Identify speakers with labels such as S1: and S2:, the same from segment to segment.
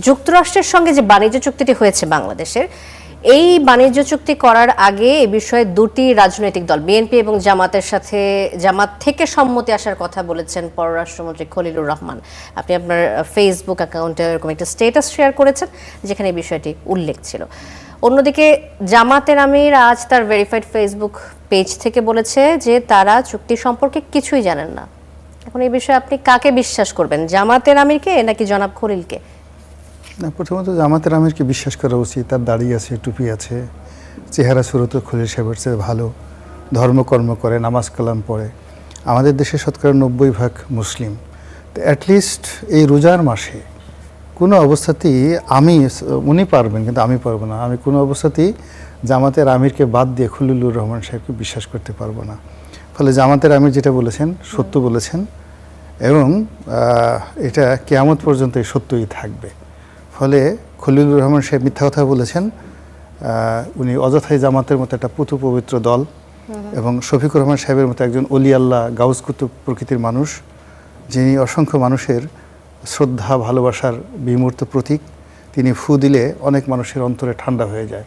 S1: যুক্তরাষ্ট্রের সঙ্গে যে বাণিজ্য চুক্তিটি হয়েছে বাংলাদেশের, এই বাণিজ্য চুক্তি করার আগে এ বিষয়ে দুটি রাজনৈতিক দল বিএনপি এবং জামাত থেকে সম্মতি আসার কথা বলেছেন পররাষ্ট্রমন্ত্রী খলিলুর রহমান। আপনি আপনার ফেসবুক অ্যাকাউন্টে এরকম একটা স্ট্যাটাস শেয়ার করেছেন যেখানে এই বিষয়টি উল্লেখ ছিল। অন্যদিকে জামাতের আমির আজ তার ভেরিফাইড ফেসবুক পেজ থেকে বলেছে যে তারা চুক্তি সম্পর্কে কিছুই জানেন না। এখন এই বিষয়ে আপনি কাকে বিশ্বাস করবেন, জামাতের আমিরকে নাকি জনাব খলিলকে?
S2: না, প্রথমত জামাতের আমিরকে বিশ্বাস করা উচিত। তার দাড়ি আছে, টুপি আছে, চেহারা সুরত খলিল সাহেবের চেয়ে ভালো, ধর্মকর্ম করে, নামাজ কালাম পড়ে। আমাদের দেশে শতকরা 90% মুসলিম। তো অ্যাটলিস্ট এই রোজার মাসে কোনো অবস্থাতেই উনি পারবেন কিন্তু আমি পারবো না। আমি কোনো অবস্থাতেই জামাতের আমিরকে বাদ দিয়ে খলিলুর রহমান সাহেবকে বিশ্বাস করতে পারবো না। ফলে জামাতের আমির যেটা বলেছেন সত্য বলেছেন এবং এটা কিয়ামত পর্যন্ত এই সত্যই থাকবে। ফলে খলিলুর রহমান সাহেব মিথ্যা কথা বলেছেন। উনি অযথাই জামাতের মতো একটা পুতু পবিত্র দল এবং শফিকুর রহমান সাহেবের মতো একজন অলি আল্লাহ গাউস কুতুব প্রকৃতির মানুষ, যিনি অসংখ্য মানুষের শ্রদ্ধা ভালোবাসার বিমূর্ত প্রতীক। তিনি ফু দিলে অনেক মানুষের অন্তরে ঠান্ডা হয়ে যায়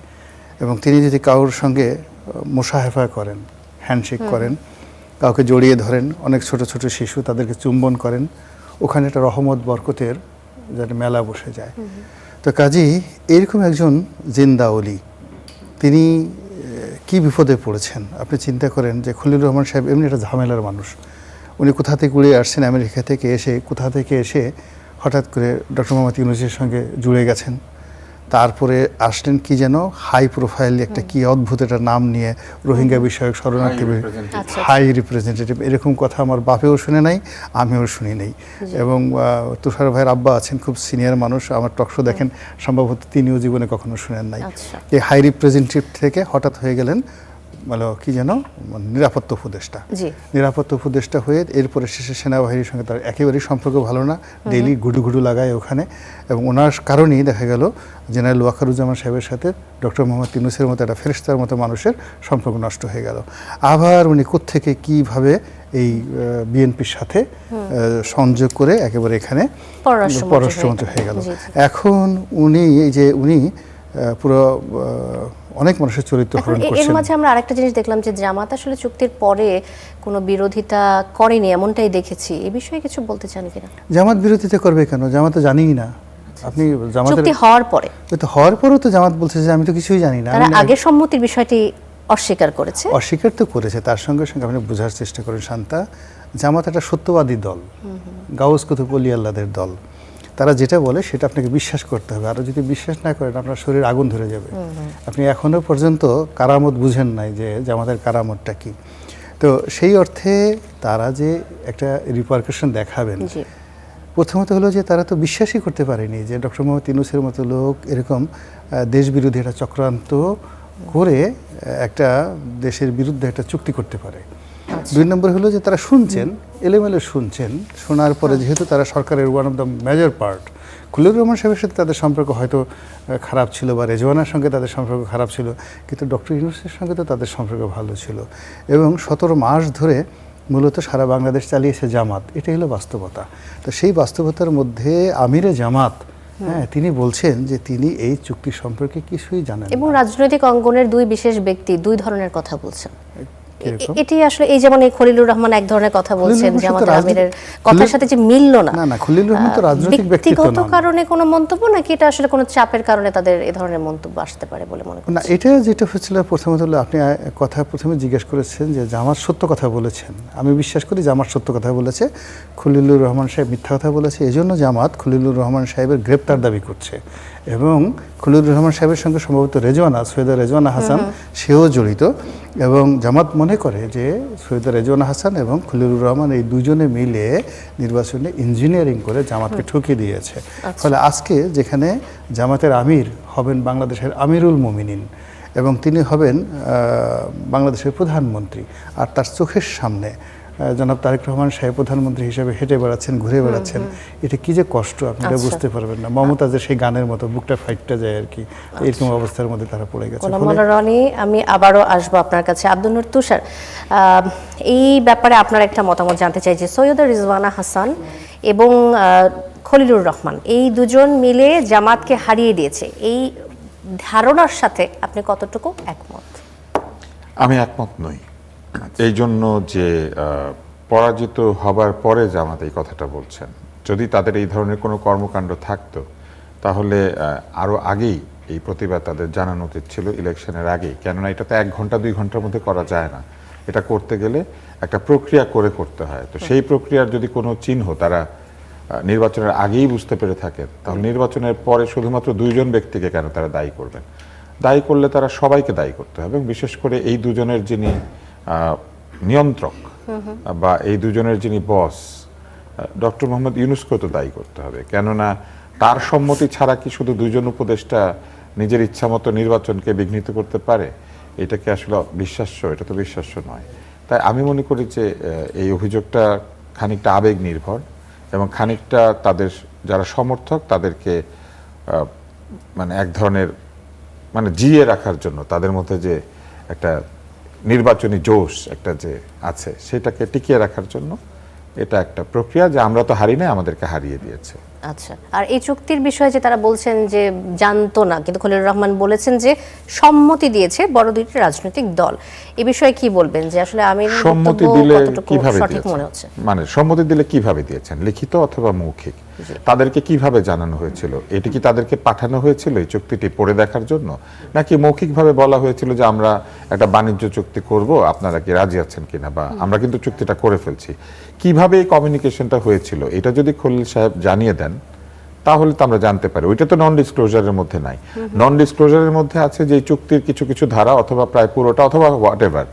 S2: এবং তিনি যদি কারোর সঙ্গে মুসাহেফা করেন, হ্যান্ডশেক করেন, কাউকে জড়িয়ে ধরেন, অনেক ছোট ছোট শিশু তাদেরকে চুম্বন করেন, ওখানে একটা রহমত বরকতের যেটা মেলা বসে যায়। তো কাজেই এইরকম একজন জিন্দা অলি, তিনি কি বিপদে পড়েছেন আপনি চিন্তা করেন। যে খলিলুর রহমান সাহেব এমনি একটা ঝামেলার মানুষ। উনি কোথা থেকে উড়ে আসছেন, আমেরিকা থেকে এসে কোথা থেকে এসে হঠাৎ করে ডক্টর মোহাম্মদ ইউনূসের সঙ্গে জুড়ে গেছেন। তারপরে আসলেন কি যেন হাই প্রোফাইল একটা কি অদ্ভুত একটা নাম নিয়ে, রোহিঙ্গা বিষয়ক শরণার্থী হাই রিপ্রেজেন্টেটিভ। এরকম কথা আমার বাপেও শুনে নাই, আমিও শুনি নাই। এবং তুষার ভাইয়ের আব্বা আছেন, খুব সিনিয়র মানুষ, আমার টকশো দেখেন, সম্ভবত তিনিও জীবনে কখনো শুনেন নাই। এই হাই রিপ্রেজেন্টেটিভ থেকে হঠাৎ হয়ে গেলেন মানে কি যেন নিরাপত্তা উপদেষ্টা। নিরাপত্তা উপদেষ্টা হয়ে এরপরে শেষে সেনাবাহিনীর সঙ্গে তার একেবারেই সম্পর্ক ভালো না, ডেইলি ঘুডু লাগায় ওখানে। এবং ওনার কারণেই দেখা গেল জেনারেল ওয়াকারুজ্জামান সাহেবের সাথে ডক্টর মোহাম্মদ ইউনূসের মতো একটা ফেরেশতার মতো মানুষের সম্পর্ক নষ্ট হয়ে গেল। আবার উনি কোত্থেকে কীভাবে এই বিএনপির সাথে সংযোগ করে একেবারে এখানে পররাষ্ট্রমন্ত্রী হয়ে গেল। এখন উনি পুরো অনেক মানুষের চরিত্র হরণ করছেন।
S1: এর মাঝে আমরা আরেকটা জিনিস দেখলাম যে জামাত আসলে চুক্তির পরে কোনো বিরোধিতা করেনি, এমনটাই দেখেছি। এই বিষয়ে কিছু বলতে চান কিনা?
S2: জামাত বিরোধিতা করবে কেন? জামাত তো জানিই না। আপনি জামাতের
S1: চুক্তি হওয়ার পরে,
S2: তো হওয়ার পরেও তো জামাত বলছে যে আমি তো কিছুই জানি না।
S1: তারা আগে সম্মতির বিষয়টি অস্বীকার করেছে।
S2: অস্বীকার তো করেছে, তার সঙ্গে সঙ্গে আপনি বোঝার চেষ্টা করেন শান্তা, জামাত একটা সত্যবাদী দল, গাউস কুতুব ওলি আল্লাহদের দল। তারা যেটা বলে সেটা আপনাকে বিশ্বাস করতে হবে। আর যদি বিশ্বাস না করেন আপনার শরীর আগুন ধরে যাবে। আপনি এখনো পর্যন্ত কারামত বুঝেন নাই যে জামাতের কারামতটা কি। তো সেই অর্থে তারা যে একটা রিপারকাশন দেখাবেন, প্রথমত হলো যে তারা তো বিশ্বাসই করতে পারেনি যে ডক্টর মোহাম্মদ ইউনূসের মতো লোক এরকম দেশবিরোধী একটা চক্রান্ত করে একটা দেশের বিরুদ্ধে একটা চুক্তি করতে পারে। দুই নম্বর হলো যে তারা শুনছেন, এলোমেলো শুনছেন। শোনার পরে যেহেতু তারা সরকারের one of the major part, Khalilur Rahman সাহেবের সাথে তাদের সম্পর্ক হয়তো খারাপ ছিল বা রেজওয়ানার সঙ্গে তাদের সম্পর্ক খারাপ ছিল, কিন্তু ডক্টর ইউনূসের সঙ্গে তো তাদের সম্পর্ক ভালো ছিল। এবং 17 মাস ধরে মূলত সারা বাংলাদেশ চালিয়েছে জামাত, এটাই হলো বাস্তবতা। তো সেই বাস্তবতার মধ্যে আমিরে জামাত তিনি বলছেন যে তিনি এই চুক্তি সম্পর্কে কিছুই জানেন না।
S1: এবং রাজনৈতিক অঙ্গনের দুই বিশেষ ব্যক্তি দুই ধরনের কথা বলছেন। এটি আসলে এই যেমন এই খলিলুর রহমান এক ধরনের কথা বলছেন, জামাতের আমিরের কথার সাথে যে মিলল না।
S2: না, খলিলুর রহমান তো রাজনৈতিক ব্যক্তিত্ব নন।
S1: ব্যক্তিগত কারণে কোনো মন্তব্য নাকি এটা আসলে কোনো চাপের কারণে তাদের এই ধরনের মন্তব্য আসতে পারে বলে মনে করেন?
S2: না, এটা যেটা হচ্ছিল প্রথমত হলো আপনি কথা প্রথমে জিজ্ঞেস করেছেন যে জামাত সত্য কথা বলেছেন। আমি বিশ্বাস করি জামাত সত্য কথা বলেছে, খলিলুর রহমান সাহেব মিথ্যা কথা বলেছে। এজন্য জামাত খলিলুর রহমান সাহেবের গ্রেপ্তার দাবি করছে এবং খলিলুর রহমান সাহেবের সঙ্গে সম্ভবত সৈয়দা রেজওয়ানা হাসান সেও জড়িত। এবং জামাত মনে করে যে সৈয়দা রেজওয়ানা হাসান এবং খলিলুর রহমান এই দুজনে মিলে নির্বাচনে ইঞ্জিনিয়ারিং করে জামাতকে ঠকিয়ে দিয়েছে। ফলে আজকে যেখানে জামাতের আমির হবেন বাংলাদেশের আমিরুল মোমিনিন এবং তিনি হবেন বাংলাদেশের প্রধানমন্ত্রী, আর তার চোখের সামনে জনাব তারেক রহমান সাহেব প্রধানমন্ত্রী হিসেবে হেঁটে বেড়াচ্ছেন, ঘুরে বেড়াচ্ছেন, এটা কি যে কষ্ট আপনারা বুঝতে পারবেন না। মমতাজের সেই গানের মতো বুকটা ফাইটটা যায় আর কি, এরকম অবস্থার মধ্যে তারা পড়ে গেছে।
S1: রনি, আমি আবারও আসবো আপনার কাছে। আব্দুল নূর তুষার, এই ব্যাপারে আপনার একটা মতামত জানতে চাই যে সৈয়দা রিজওয়ানা হাসান এবং খলিলুর রহমান, এই দুজন মিলে জামাতকে হারিয়ে দিয়েছে, এই ধারণার সাথে আপনি কতটুকু একমত?
S3: আমি একমত নই। এই জন্য যে পরাজিত হবার পরে জামাত এই কথাটা বলছেন। যদি তাদের এই ধরনের কোনো কর্মকাণ্ড থাকতো তাহলে আরো আগেই এই প্রতিবাদ তাদের জানানো উচিত ছিল, ইলেকশনের আগেই। কেননা এটা তো 1 ঘন্টা 2 ঘন্টার মধ্যে করা যায় না। এটা করতে গেলে একটা প্রক্রিয়া করে করতে হয়। তো সেই প্রক্রিয়ার যদি কোনো চিহ্ন তারা নির্বাচনের আগেই বুঝতে পেরে থাকেন, তাহলে নির্বাচনের পরে শুধুমাত্র 2 জন ব্যক্তিকে কেন তারা দায়ী করবেন? দায়ী করলে তারা সবাইকে দায়ী করতে হবে, এবং বিশেষ করে এই দুজনের যিনি নিয়ন্ত্রক বা এই দুজনের যিনি বস, ডক্টর মোহাম্মদ ইউনূসকেও তো দায়ী করতে হবে। কেননা তার সম্মতি ছাড়া কি শুধু 2 জন উপদেষ্টা নিজের ইচ্ছামতো নির্বাচনকে বিঘ্নিত করতে পারে? এটা কি আসলে বিশ্বাস্য? এটা তো বিশ্বাস্য নয়। তাই আমি মনে করি যে এই অভিযোগটা খানিকটা আবেগ নির্ভর, এবং খানিকটা তাদের যারা সমর্থক তাদেরকে মানে এক ধরনের মানে জিয়ে রাখার জন্য, তাদের মধ্যে যে একটা নির্বাচনী জোশ একটা যে আছে সেটাকে টিকিয়ে রাখার জন্য এটা একটা প্রক্রিয়া, যে আমরা তো হারি নাই, আমাদেরকে হারিয়ে দিয়েছে।
S1: আচ্ছা, আর এই চুক্তির বিষয়ে যে তারা বলছেন যে জানতো না, কিন্তু খলিলুর রহমান বলেছেন যে সম্মতি দিয়েছে বড় 2টি রাজনৈতিক দল। এই বিষয়ে কি বলবেন, যে আসলে আমি
S3: সম্মতি দিলে কিভাবে
S1: সঠিক মনে হচ্ছে?
S3: মানে সম্মতি দিলে কিভাবে দিয়েছেন, লিখিত অথবা মৌখিক? তাদেরকে কিভাবে জানানো হয়েছিল? এটি কি তাদেরকে পাঠানো হয়েছিল এই চুক্তিটি পড়ে দেখার জন্য, নাকি মৌখিকভাবে বলা হয়েছিল যে আমরা একটা বাণিজ্য চুক্তি করব, আপনারা কি রাজি আছেন কিনা, বা আমরা কিন্তু চুক্তিটা করে ফেলছি? কিভাবে এই কমিউনিকেশনটা হয়েছিল এটা যদি খলিল সাহেব জানিয়ে দেন তাহলে তো আমরা জানতে পারি। ওইটা তো নন ডিসক্লোজারের মধ্যে নাই। নন ডিসক্লোজারের মধ্যে আছে যে এই চুক্তির কিছু কিছু ধারা অথবা প্রায় পুরোটা অথবা হোয়াটএভার,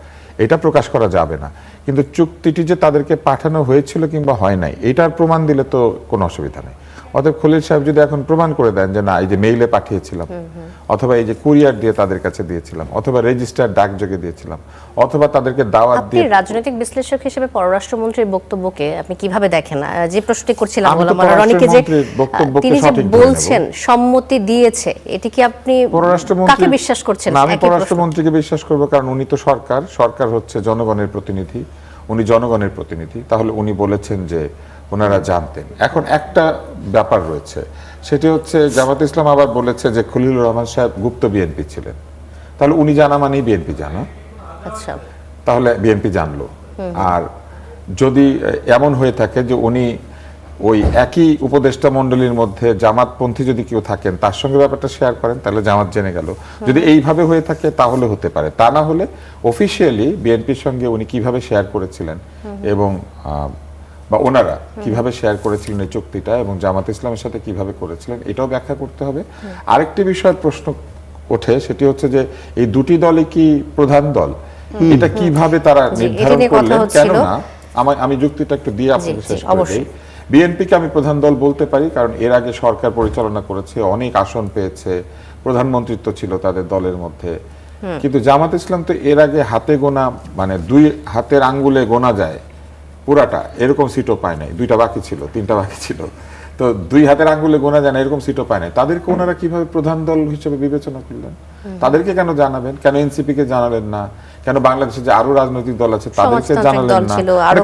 S3: এটা প্রকাশ করা যাবে না। কিন্তু চুক্তিটি যে তাদেরকে পাঠানো হয়েছিল কিংবা হয় নাই, এটার প্রমাণ দিলে তো কোনো অসুবিধা নেই। অতএব খলিল সাহেব যদি এখন প্রমাণ করে দেন যে না, এই যে মেইলে পাঠিয়েছিলাম, অথবা এই যে কুরিয়ার দিয়ে তাদের কাছে দিয়েছিলাম, অথবা রেজিস্টার ডাকযোগে দিয়েছিলাম, অথবা তাদেরকে দাওয়াত দিয়ে।
S1: আপনি রাজনৈতিক বিশ্লেষক হিসেবে পররাষ্ট্রমন্ত্রীর বক্তব্যকে আপনি কিভাবে দেখেন? যে প্রশ্নটি করছিলাম রনিকে, যে তিনি যে বলছেন সম্মতি দিয়েছে, এটি কি আপনি কাকে বিশ্বাস করছেন?
S3: আমি পররাষ্ট্রমন্ত্রীকে বিশ্বাস করব, কারণ উনি তো সরকার হচ্ছে জনগণের প্রতিনিধি, উনি জনগণের প্রতিনিধি। তাহলে উনি বলেছেন যে ওনারা জানতেন। এখন একটা ব্যাপার রয়েছে, সেটি হচ্ছে জামাত ইসলাম আবার বলেছে যে খলিলুর রহমান সাহেব গুপ্ত বিএনপি ছিলেন। তাহলে উনি জানা মানেই বিএনপি জানা।
S1: আচ্ছা,
S3: তাহলে বিএনপি জানলো। আর যদি এমন হয়ে থাকে যে উনি ওই একই উপদেষ্টা মণ্ডলীর মধ্যে জামাতপন্থী যদি কেউ থাকেন, তার সঙ্গে ব্যাপারটা শেয়ার করেন, তাহলে জামাত জেনে গেল। যদি এইভাবে হয়ে থাকে তাহলে হতে পারে, তা না হলে অফিসিয়ালি বিএনপির সঙ্গে উনি কিভাবে শেয়ার করেছিলেন এবং বা ওনারা কিভাবে শেয়ার করেছিলেন এই চুক্তিটা, এবং জামাত ইসলামের সাথে কিভাবে করেছিলেন, এটাও ব্যাখ্যা করতে হবে। আরেকটি বিষয়ের প্রশ্ন ওঠে, সেটি হচ্ছে যে এই 2টি দলই কি প্রধান দল, এটা কিভাবে তারা নির্ধারণ করলেন? কেননা আমি যুক্তিটা একটু দিয়ে আপনাকে শেষ করে দিই। বিএনপিকে আমি প্রধান দল বলতে পারি, কারণ এর আগে সরকার পরিচালনা করেছে, অনেক আসন পেয়েছে, প্রধানমন্ত্রিত্ব ছিল তাদের দলের মধ্যে। কিন্তু জামাত ইসলাম তো এর আগে হাতে গোনা, মানে 2 হাতের আঙ্গুলে গোনা যায় পুরাটা, এরকম সিটও পায় নাই। 2টা বাকি ছিল, 3টা বাকি ছিল। তো 2 হাতের আঙ্গুলে গোনা যায় না, এরকম সিটও পায় নাই। তাদেরকে ওনারা কিভাবে প্রধান দল হিসেবে বিবেচনা করলেন? তাদেরকে কেন জানাবেন? কেন এনসিপি কে জানালেন না? কেন বাংলাদেশে যে আরো রাজনৈতিক দল আছে তাদেরকে জানালেন না?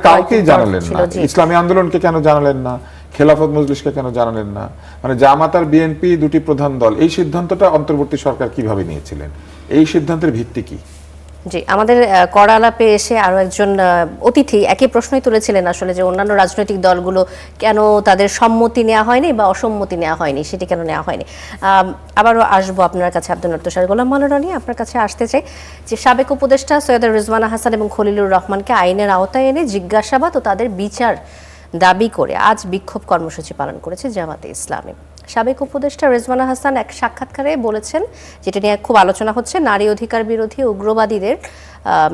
S3: কাউকেই জানালেন না। ইসলামী আন্দোলনকে কেন জানালেন না? খেলাফত মজলিসকে কেন জানালেন না? মানে জামাত আর বিএনপি 2টি প্রধান দল, এই সিদ্ধান্তটা অন্তর্বর্তী সরকার কিভাবে নিয়েছিলেন? এই সিদ্ধান্তের ভিত্তি কি?
S1: জি, আমাদের কড়া আলাপে এসে আরো একজন অতিথি একই প্রশ্নই তুলেছিলেন, আসলে যে অন্যান্য রাজনৈতিক দলগুলো কেন তাদের সম্মতি নেওয়া হয়নি বা অসম্মতি নেওয়া হয়নি, সেটি কেন নেওয়া হয়নি। আবারও আসবো আপনার কাছে, আব্দুল তুষার গোলাম মাওলা রনি, আপনার কাছে আসতে চাই যে সাবেক উপদেষ্টা সৈয়দ রিজওয়ানা হাসান এবং খলিলুর রহমানকে আইনের আওতায় এনে জিজ্ঞাসাবাদ ও তাদের বিচার দাবি করে আজ বিক্ষোভ কর্মসূচি পালন করেছে জামাতে ইসলামী। সাবেক উপদেষ্টা রিজওয়ানা হাসান এক সাক্ষাৎকারে বলেছেন, যেটা নিয়ে খুব আলোচনা হচ্ছে, নারী অধিকার বিরোধী উগ্রবাদীদের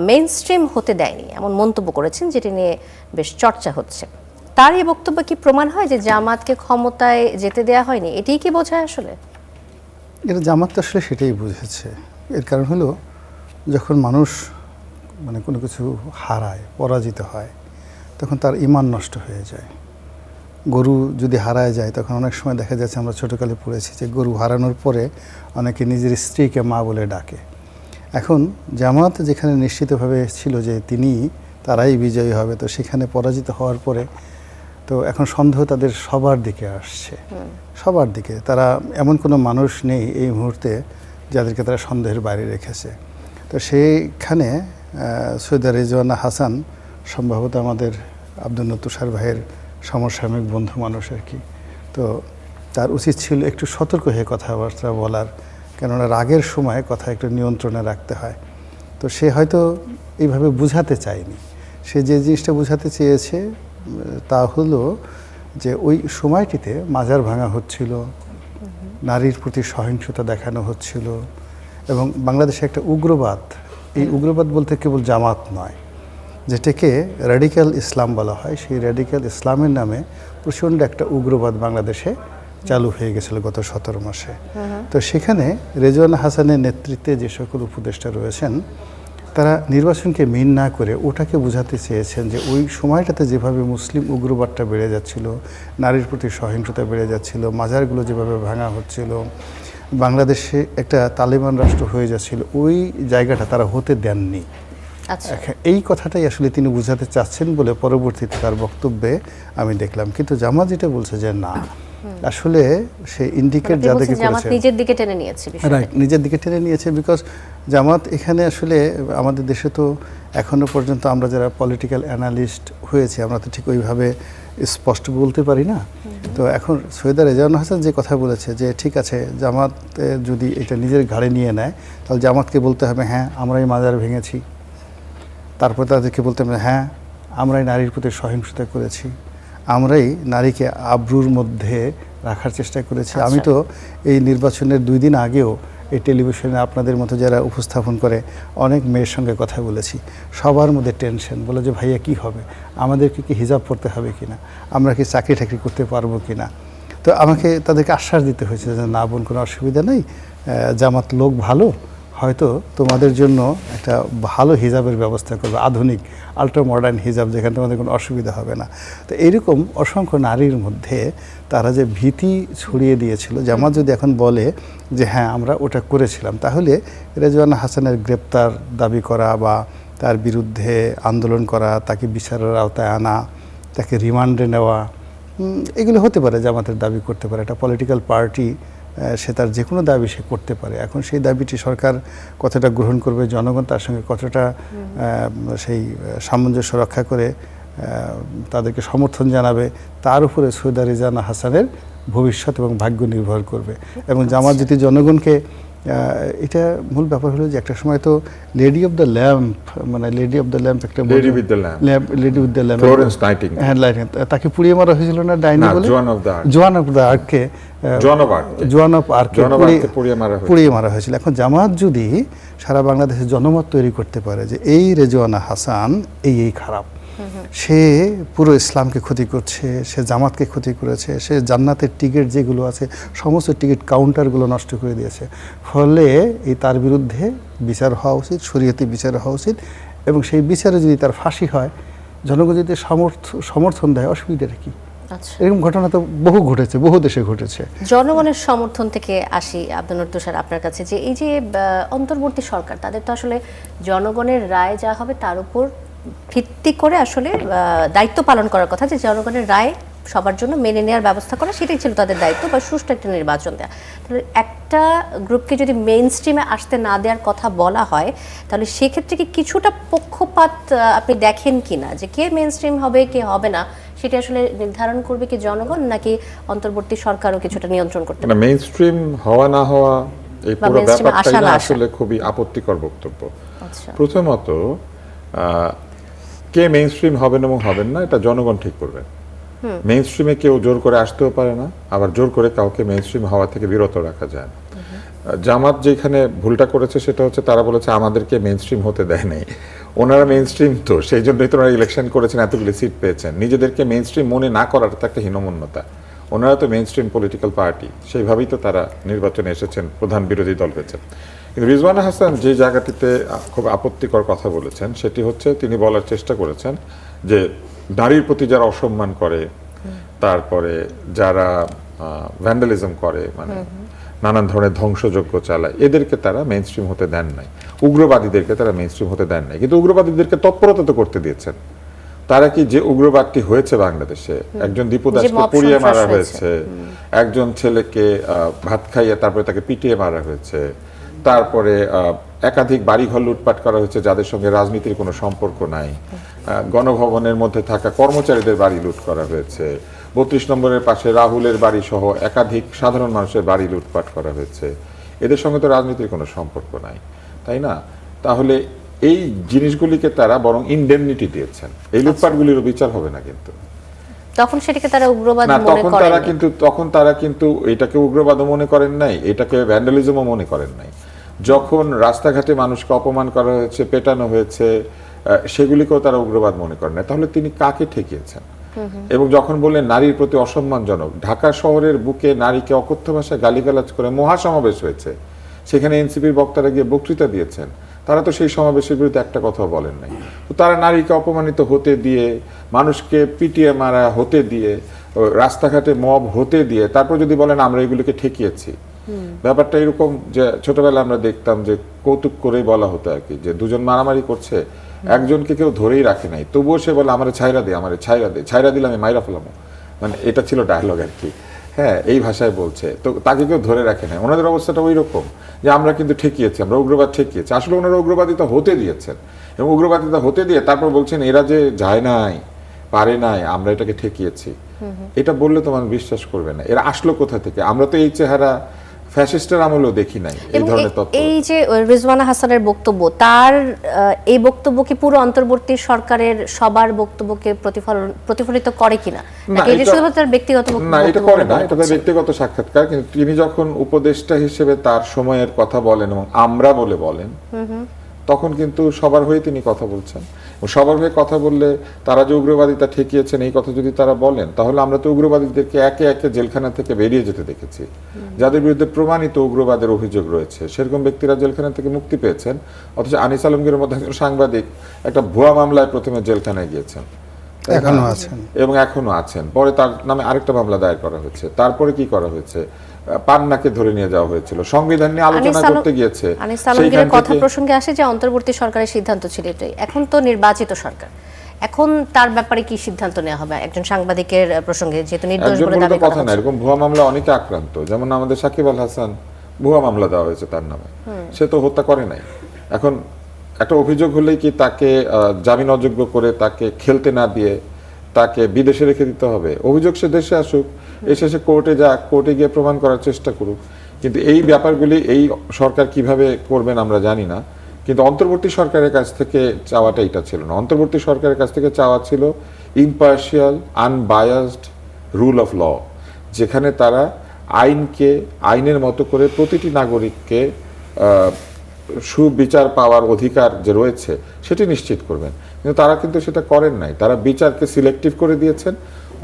S1: মেইনস্ট্রিম হতে দেয়নি, এমন মন্তব্য করেছেন, যেটি নিয়ে বেশ চর্চা হচ্ছে। তার এই বক্তব্য কি প্রমাণ হয় যে জামাতকে ক্ষমতায় যেতে দেয়া হয়নি? এটাই কি বোঝায় আসলে?
S2: এটা জামাত আসলে সেটাই বুঝেছে। এর কারণ হলো, যখন মানুষ মানে কোনো কিছু হারায়, পরাজিত হয়, তখন তার ঈমান নষ্ট হয়ে যায়। গরু যদি হারায় যায়, তখন অনেক সময় দেখা যাচ্ছে, আমরা ছোটোকালে পড়েছি যে গরু হারানোর পরে অনেকে নিজের স্ত্রীকে মা বলে ডাকে। এখন জামাত যেখানে নিশ্চিতভাবে ছিল যে তারাই বিজয়ী হবে, তো সেখানে পরাজিত হওয়ার পরে তো তো এখন সন্দেহ তাদের সবার দিকে আসছে, সবার দিকে। তারা এমন কোনো মানুষ নেই এই মুহূর্তে যাদেরকে তারা সন্দেহের বাইরে রেখেছে। তো সেইখানে সৈয়দা রেজওয়ানা হাসান সম্ভবত আমাদের আব্দুল তুষার ভাইয়ের সমসাময়িক বন্ধু মানুষ আর কি। তো তার উচিত ছিল একটু সতর্ক হয়ে কথাবার্তা বলার, কেননা রাগের সময় কথা একটু নিয়ন্ত্রণে রাখতে হয়। তো সে হয়তো এইভাবে বুঝাতে চায়নি। সে যে জিনিসটা বুঝাতে চেয়েছে তা হলো যে ওই সময়টিতে মাজার ভাঙা হচ্ছিল, নারীর প্রতি সহিংসতা দেখানো হচ্ছিল, এবং বাংলাদেশে একটা উগ্রবাদ, এই উগ্রবাদ বলতে কেবল জামাত নয়, যেটাকে র্যাডিক্যাল ইসলাম বলা হয়, সেই র্যাডিক্যাল ইসলামের নামে প্রচণ্ড একটা উগ্রবাদ বাংলাদেশে চালু হয়ে গেছিল গত 17 মাসে। তো সেখানে রেজওয়ানা হাসানের নেতৃত্বে যে সকল উপদেষ্টা রয়েছেন তারা নির্বাচনকে মিন না করে ওটাকে বোঝাতে চেয়েছেন যে ওই সময়টাতে যেভাবে মুসলিম উগ্রবাদটা বেড়ে যাচ্ছিল, নারীর প্রতি সহিংসতা বেড়ে যাচ্ছিল, মাজারগুলো যেভাবে ভাঙা হচ্ছিল, বাংলাদেশে একটা তালেবান রাষ্ট্র হয়ে যাচ্ছিল, ওই জায়গাটা তারা হতে দেননি।
S1: আচ্ছা,
S2: এই কথাটাই আসলে তিনি বুঝাতে চাচ্ছেন বলে পরবর্তীতে তার বক্তব্যে আমি দেখলাম। কিন্তু জামাত যেটা বলছে যে না, আসলে সে ইন্ডিকেট যাদেরকে
S1: জামাত
S2: করেছে
S1: নিজের দিকে টেনে নিয়েছে বিষয়টা।
S2: রাইট, নিজের দিকে টেনে নিয়েছে। বিকজ জামাত এখানে আসলে আমাদের দেশে তো এখনো পর্যন্ত আমরা যারা পলিটিক্যাল অ্যানালিস্ট হয়েছে আমরা তো ঠিক ওইভাবে স্পষ্ট বলতে পারি না। তো এখন সৈয়দা রেজওয়ানা হাসান যে কথা বলেছে যে ঠিক আছে, জামাত যদি এটা নিজের ঘাড়ে নিয়ে নেয় তাহলে জামাতকে বলতে হবে হ্যাঁ আমরাই মাজার ভেঙেছি, তারপর তাদেরকে বলতে হবে হ্যাঁ আমরাই নারীর প্রতি সহিংসতা করেছি, আমরাই নারীকে আব্রুর মধ্যে রাখার চেষ্টা করেছি। আমি তো এই নির্বাচনের 2 দিন আগেও এই টেলিভিশনে আপনাদের মতো যারা উপস্থাপন করে অনেক মেয়ের সঙ্গে কথা বলেছি, সবার মধ্যে টেনশন, বলে যে ভাইয়া কি হবে, আমাদেরকে কি হিজাব পড়তে হবে কিনা, আমরা কি চাকরি টাকরি করতে পারবো কিনা। তো আমাকে তাদেরকে আশ্বাস দিতে হয়েছে যে না বোন, কোনো অসুবিধা নেই, জামাত লোক ভালো, হয়তো তোমাদের জন্য একটা ভালো হিজাবের ব্যবস্থা করবে, আধুনিক আল্ট্রা মডার্ন হিজাব, যেখানে তোমাদের কোনো অসুবিধা হবে না। তো এইরকম অসংখ্য নারীর মধ্যে তারা যে ভীতি ছড়িয়ে দিয়েছিল, জামাত যদি এখন বলে যে হ্যাঁ আমরা ওটা করেছিলাম, তাহলে রেজওয়ানা হাসানের গ্রেপ্তার দাবি করা বা তার বিরুদ্ধে আন্দোলন করা, তাকে বিচারের আওতায় আনা, তাকে রিমান্ডে নেওয়া, এগুলো হতে পারে, জামাতের দাবি করতে পারে। একটা পলিটিক্যাল পার্টি সে তার যে কোনো দাবি সে করতে পারে। এখন সেই দাবিটি সরকার কতটা গ্রহণ করবে, জনগণ তার সঙ্গে কতটা সেই সামঞ্জস্য রক্ষা করে তাদেরকে সমর্থন জানাবে, তার উপরে সৈয়দা রেজওয়ানা হাসানের ভবিষ্যৎ এবং ভাগ্য নির্ভর করবে। এবং জামাত যদি জনগণকে, এটা মূল ব্যাপার হলো যে একটা সময় তো লেডি অফ দ্য ল্যাম্প, মানে লেডি অফ দ্য ল্যাম্প একটা
S3: lady with the lamp,
S2: lady with the lamp,
S3: Florence nightingale,
S2: হ্যাঁ তাকে পুড়িয়ে মারা হয়েছিল না ডাইনি বলে, জোয়ান অফ দ্য আর্ককে, জোয়ান অফ আর্ককে পুড়িয়ে মারা হয়েছিল। এখন জামাত যদি সারা বাংলাদেশে জনমত তৈরি করতে পারে যে এই রেজওয়ানা হাসান এই খারাপ, সে পুরো ইসলামকে ক্ষতি করছে, সে জামাতকে ক্ষতি করেছে, সে জান্নাতের টিকিট যেগুলো আছে সমস্ত টিকিট কাউন্টারগুলো নষ্ট করে দিয়েছে, ফলে এই তার বিরুদ্ধে বিচার হওয়া উচিত, শরীয়তি বিচার হওয়া উচিত, এবং সেই বিচারে যদি তার ফাঁসি হয়, জনগণ যদি সমর্থন দেয়, অসুবিধাটা কি? এরকম ঘটনা তো বহু ঘটেছে, বহু দেশে ঘটেছে।
S1: জনগণের সমর্থন থেকে আসি আব্দুল তুষার আপনার কাছে, যে এই যে অন্তর্বর্তী সরকার, তাদের তো আসলে জনগণের রায় যা হবে তার উপর ভিত্তি করে আসলে দায়িত্ব পালন করার কথা, যে জনগণের রায় সবার জন্য মেনে নেওয়ার ব্যবস্থা করা, সেটাই ছিল তাদের দায়িত্ব, বা সুষ্ঠু একটা নির্বাচন দেওয়া। তাহলে একটা গ্রুপকে যদি মেইন স্ট্রিমে আসতে না দেওয়ার কথা বলা হয়, তাহলে সেক্ষেত্রে কি কিছুটা পক্ষপাত আপনি দেখেন কিনা, যে কে মেইন স্ট্রিম হবে কে হবে না সেটা আসলে নির্ধারণ করবে কি জনগণ, নাকি অন্তর্বর্তী সরকারও কিছুটা নিয়ন্ত্রণ করতে পারে?
S3: মেইন স্ট্রিম হওয়া না হওয়া এই পুরো ব্যাপারটাই আসলে খুবই আপত্তিকর বক্তব্য। প্রথমত কে মেইন স্ট্রিম হবেন এবং হবেন না এটা জনগণ ঠিক করবেন। মেইন স্ট্রিমে কেউ জোর করে আসতেও পারে না, আবার জোর করে কাউকে মেইন স্ট্রিম হওয়া থেকে বিরত রাখা যায় না। জামাত যেখানে ভুলটা করেছে সেটা হচ্ছে তারা বলেছে আমাদেরকে মেইন স্ট্রিম হতে দেয় নাই। ওনারা মেইন স্ট্রিম তো, সেই জন্যই তো ওনারা ইলেকশন করেছেন, এতগুলি সিট পেয়েছেন। নিজেদেরকে মেইন স্ট্রিম মনে না করার তো একটা হীনমন্যতা। ওনারা তো মেইন স্ট্রিম পলিটিক্যাল পার্টি, সেইভাবেই তো তারা নির্বাচনে এসেছেন, প্রধান বিরোধী দল পেয়েছেন। কিন্তু রিজওয়ানা হাসান যে জায়গাটিতে খুব আপত্তিকর কথা বলেছেন সেটি হচ্ছে তিনি বলার চেষ্টা করেছেন যে নারীর প্রতি যারা অসম্মান করে, তারপরে যারা ভ্যান্ডালিজম করে, মানে নানান ধরনের ধ্বংসযজ্ঞ চালায়, এদেরকে তারা মেইন স্ট্রিম হতে দেন নাই, উগ্রবাদীদেরকে তারা মেইন স্ট্রিম হতে দেন নাই। কিন্তু উগ্রবাদীদেরকে তৎপরতা তো করতে দিয়েছেন। তারা কি যে উগ্রবাদটি হয়েছে বাংলাদেশে, একজন দীপদাসকে
S1: মব
S3: পুড়িয়ে
S1: সন্ত্রাস
S3: মারা
S1: হয়েছে।
S3: হয়েছে, একজন ছেলেকে ভাত খাইয়ে তারপরে তাকে পিটিয়ে মারা হয়েছে, তারপরে একাধিক বাড়িঘর লুটপাট করা হয়েছে যাদের সঙ্গে রাজনীতির কোনো সম্পর্ক নাই, গণভবনের মধ্যে থাকা কর্মচারীদের বাড়ি লুট করা হয়েছে, 32 নম্বরের পাশে রাহুলের বাড়ি সহ একাধিক সাধারণ মানুষের বাড়ি লুটপাট করা হয়েছে, এদের সঙ্গে তো রাজনীতির কোনো সম্পর্ক নাই, তাই না? তাহলে এই জিনিসগুলিকে তারা বরং ইনডেমনিটি দিয়েছেন, এই লুটপাটগুলির বিচার হবে না কিন্তু
S1: তখন সেটাকে তারা উগ্রবাদ
S3: না,
S1: মনে করেন।
S3: তখন তারা কিন্তু এটাকে উগ্রবাদও মনে করেন নাই, এটাকে ভ্যান্ডালিজমও মনে করেন নাই। যখন রাস্তাঘাটে মানুষকে অপমান করা হয়েছে, পেটানো হয়েছে, সেগুলিকেও তারা উগ্রবাদ মনে করেন না। তাহলে তিনি কাকে ঠেকিয়েছেন? এবং যখন বললেন নারীর প্রতি অসম্মানজনক, ঢাকা শহরের বুকে নারীকে অকথ্য ভাষায় গালিগালাজ করে মহাসমাবেশ হয়েছে, সেখানে এনসিপির বক্তারা গিয়ে বক্তৃতা দিয়েছেন, তারা তো সেই সমাবেশের বিরুদ্ধে একটা কথা বলেন নাই। তো তারা নারীকে অপমানিত হতে দিয়ে, মানুষকে পিটিয়ে মারা হতে দিয়ে, রাস্তাঘাটে মব হতে দিয়ে তারপর যদি বলেন আমরা এগুলিকে ঠেকিয়েছি, ব্যাপারটা এরকম যে ছোটবেলায় আমরা দেখতাম যে কৌতুক করেই বলা হতো আর কি, যে দুজন মারামারি করছে, একজনকে কেউ ধরেই রাখে নাই, তবুও সে বলে আমারে ছাইরা দে, আমারে ছাইরা দে, ছাইরা দিলে আমি মাইরা ফেলামো, মানে এটা ছিল ডায়লগ আর কি। হ্যাঁ, এই ভাষায় বলছে, তো তাকে কেউ ধরে রাখে নাই। ওনাদের অবস্থাটা ওই রকম যে আমরা কিন্তু ঠেকিয়েছি, আমরা উগ্রবাদ ঠেকিয়েছি। আসলে ওনারা উগ্রবাদিতা হতে দিয়েছেন, এবং উগ্রবাদিতা হতে দিয়ে তারপর বলছেন এরা যে যায় নাই, পারে নাই, আমরা এটাকে ঠেকিয়েছি। এটা বললে তো মানুষ বিশ্বাস করবে না। এরা আসলো কোথা থেকে? আমরা তো এই চেহারা ফ্যাসিস্টের আমলেও দেখি নাই এই ধরনের তথ্য।
S1: এই যে রিজওয়ানা হাসানের বক্তব্য, তার এই বক্তব্য কি পুরো অন্তর্বর্তী সরকারের সবার বক্তব্যকে প্রতিফলিত করে কিনা, নাকি এটা শুধুমাত্র তার ব্যক্তিগত বক্তব্য?
S3: না, এটা করে না, এটা তার ব্যক্তিগত সাক্ষাৎকার। কিন্তু তিনি যখন উপদেষ্টা হিসেবে তার সময়ের কথা বলেন এবং আমরা বলেন, তখন কিন্তু সবার হয়ে তিনি কথা বলছেন। সবার হয়ে কথা বললে তারা যে উগ্রবাদিতা ঠেকিয়েছেন এই কথা যদি তারা বলেন, তাহলে আমরা তো উগ্রবাদীদেরকে একে একে জেলখানা থেকে বেরিয়ে যেতে দেখেছি। যাদের বিরুদ্ধে প্রমাণিত উগ্রবাদের অভিযোগ রয়েছে সেরকম ব্যক্তিরা জেলখানা থেকে মুক্তি পেয়েছেন। অথচ আনিস আলমগীরের মধ্যে একজন সাংবাদিক একটা ভুয়া মামলায় প্রথমে জেলখানায় গিয়েছেন,
S2: এখনো আছেন,
S3: এবং এখনো আছেন। পরে তার নামে আরেকটা মামলা দায়ের করা হয়েছে। তারপরে কি করা হয়েছে? পান্নাকে ধরে নিয়ে যাওয়া হয়েছিল, সংবিধান নিয়ে আলোচনা করতে গিয়েছে।
S1: আনিস আলমগীরের কথা প্রসঙ্গে আসে যে অন্তর্বর্তী সরকারের সিদ্ধান্ত ছিল এটাই, এখন তো নির্বাচিত সরকার, এখন তার ব্যাপারে কি সিদ্ধান্ত নেওয়া হবে একজন সাংবাদিকের প্রসঙ্গে, যেহেতু নির্দোষ বলে দাবি করা
S3: কথা না, এরকম ভুয়া মামলা অনেকে আক্রান্ত। যেমন আমাদের সাকিব আল হাসান, ভুয়া মামলা দেওয়া হয়েছে তার নামে, সে তো হত্যা করে নাই। এখন একটা অভিযোগ হলেই কি তাকে জামিন অযোগ্য করে তাকে খেলতে না দিয়ে তাকে বিদেশে রেখে দিতে হবে? অভিযোগ সে দেশে আসুক, এসে সে কোর্টে যাক, কোর্টে গিয়ে প্রমাণ করার চেষ্টা করুক। কিন্তু এই ব্যাপারগুলি এই সরকার কিভাবে করবেন আমরা জানি না। কিন্তু অন্তর্বর্তী সরকারের কাছ থেকে চাওয়াটা এটা ছিল না। অন্তর্বর্তী সরকারের কাছ থেকে চাওয়া ছিল impartial, unbiased rule of law, যেখানে তারা আইনকে আইনের মতো করে প্রতিটি নাগরিককে সুবিচার পাওয়ার অধিকার যে রয়েছে সেটি নিশ্চিত করবেন। কিন্তু তারা কিন্তু সেটা করেন নাই, তারা বিচারকে সিলেক্টিভ করে দিয়েছেন।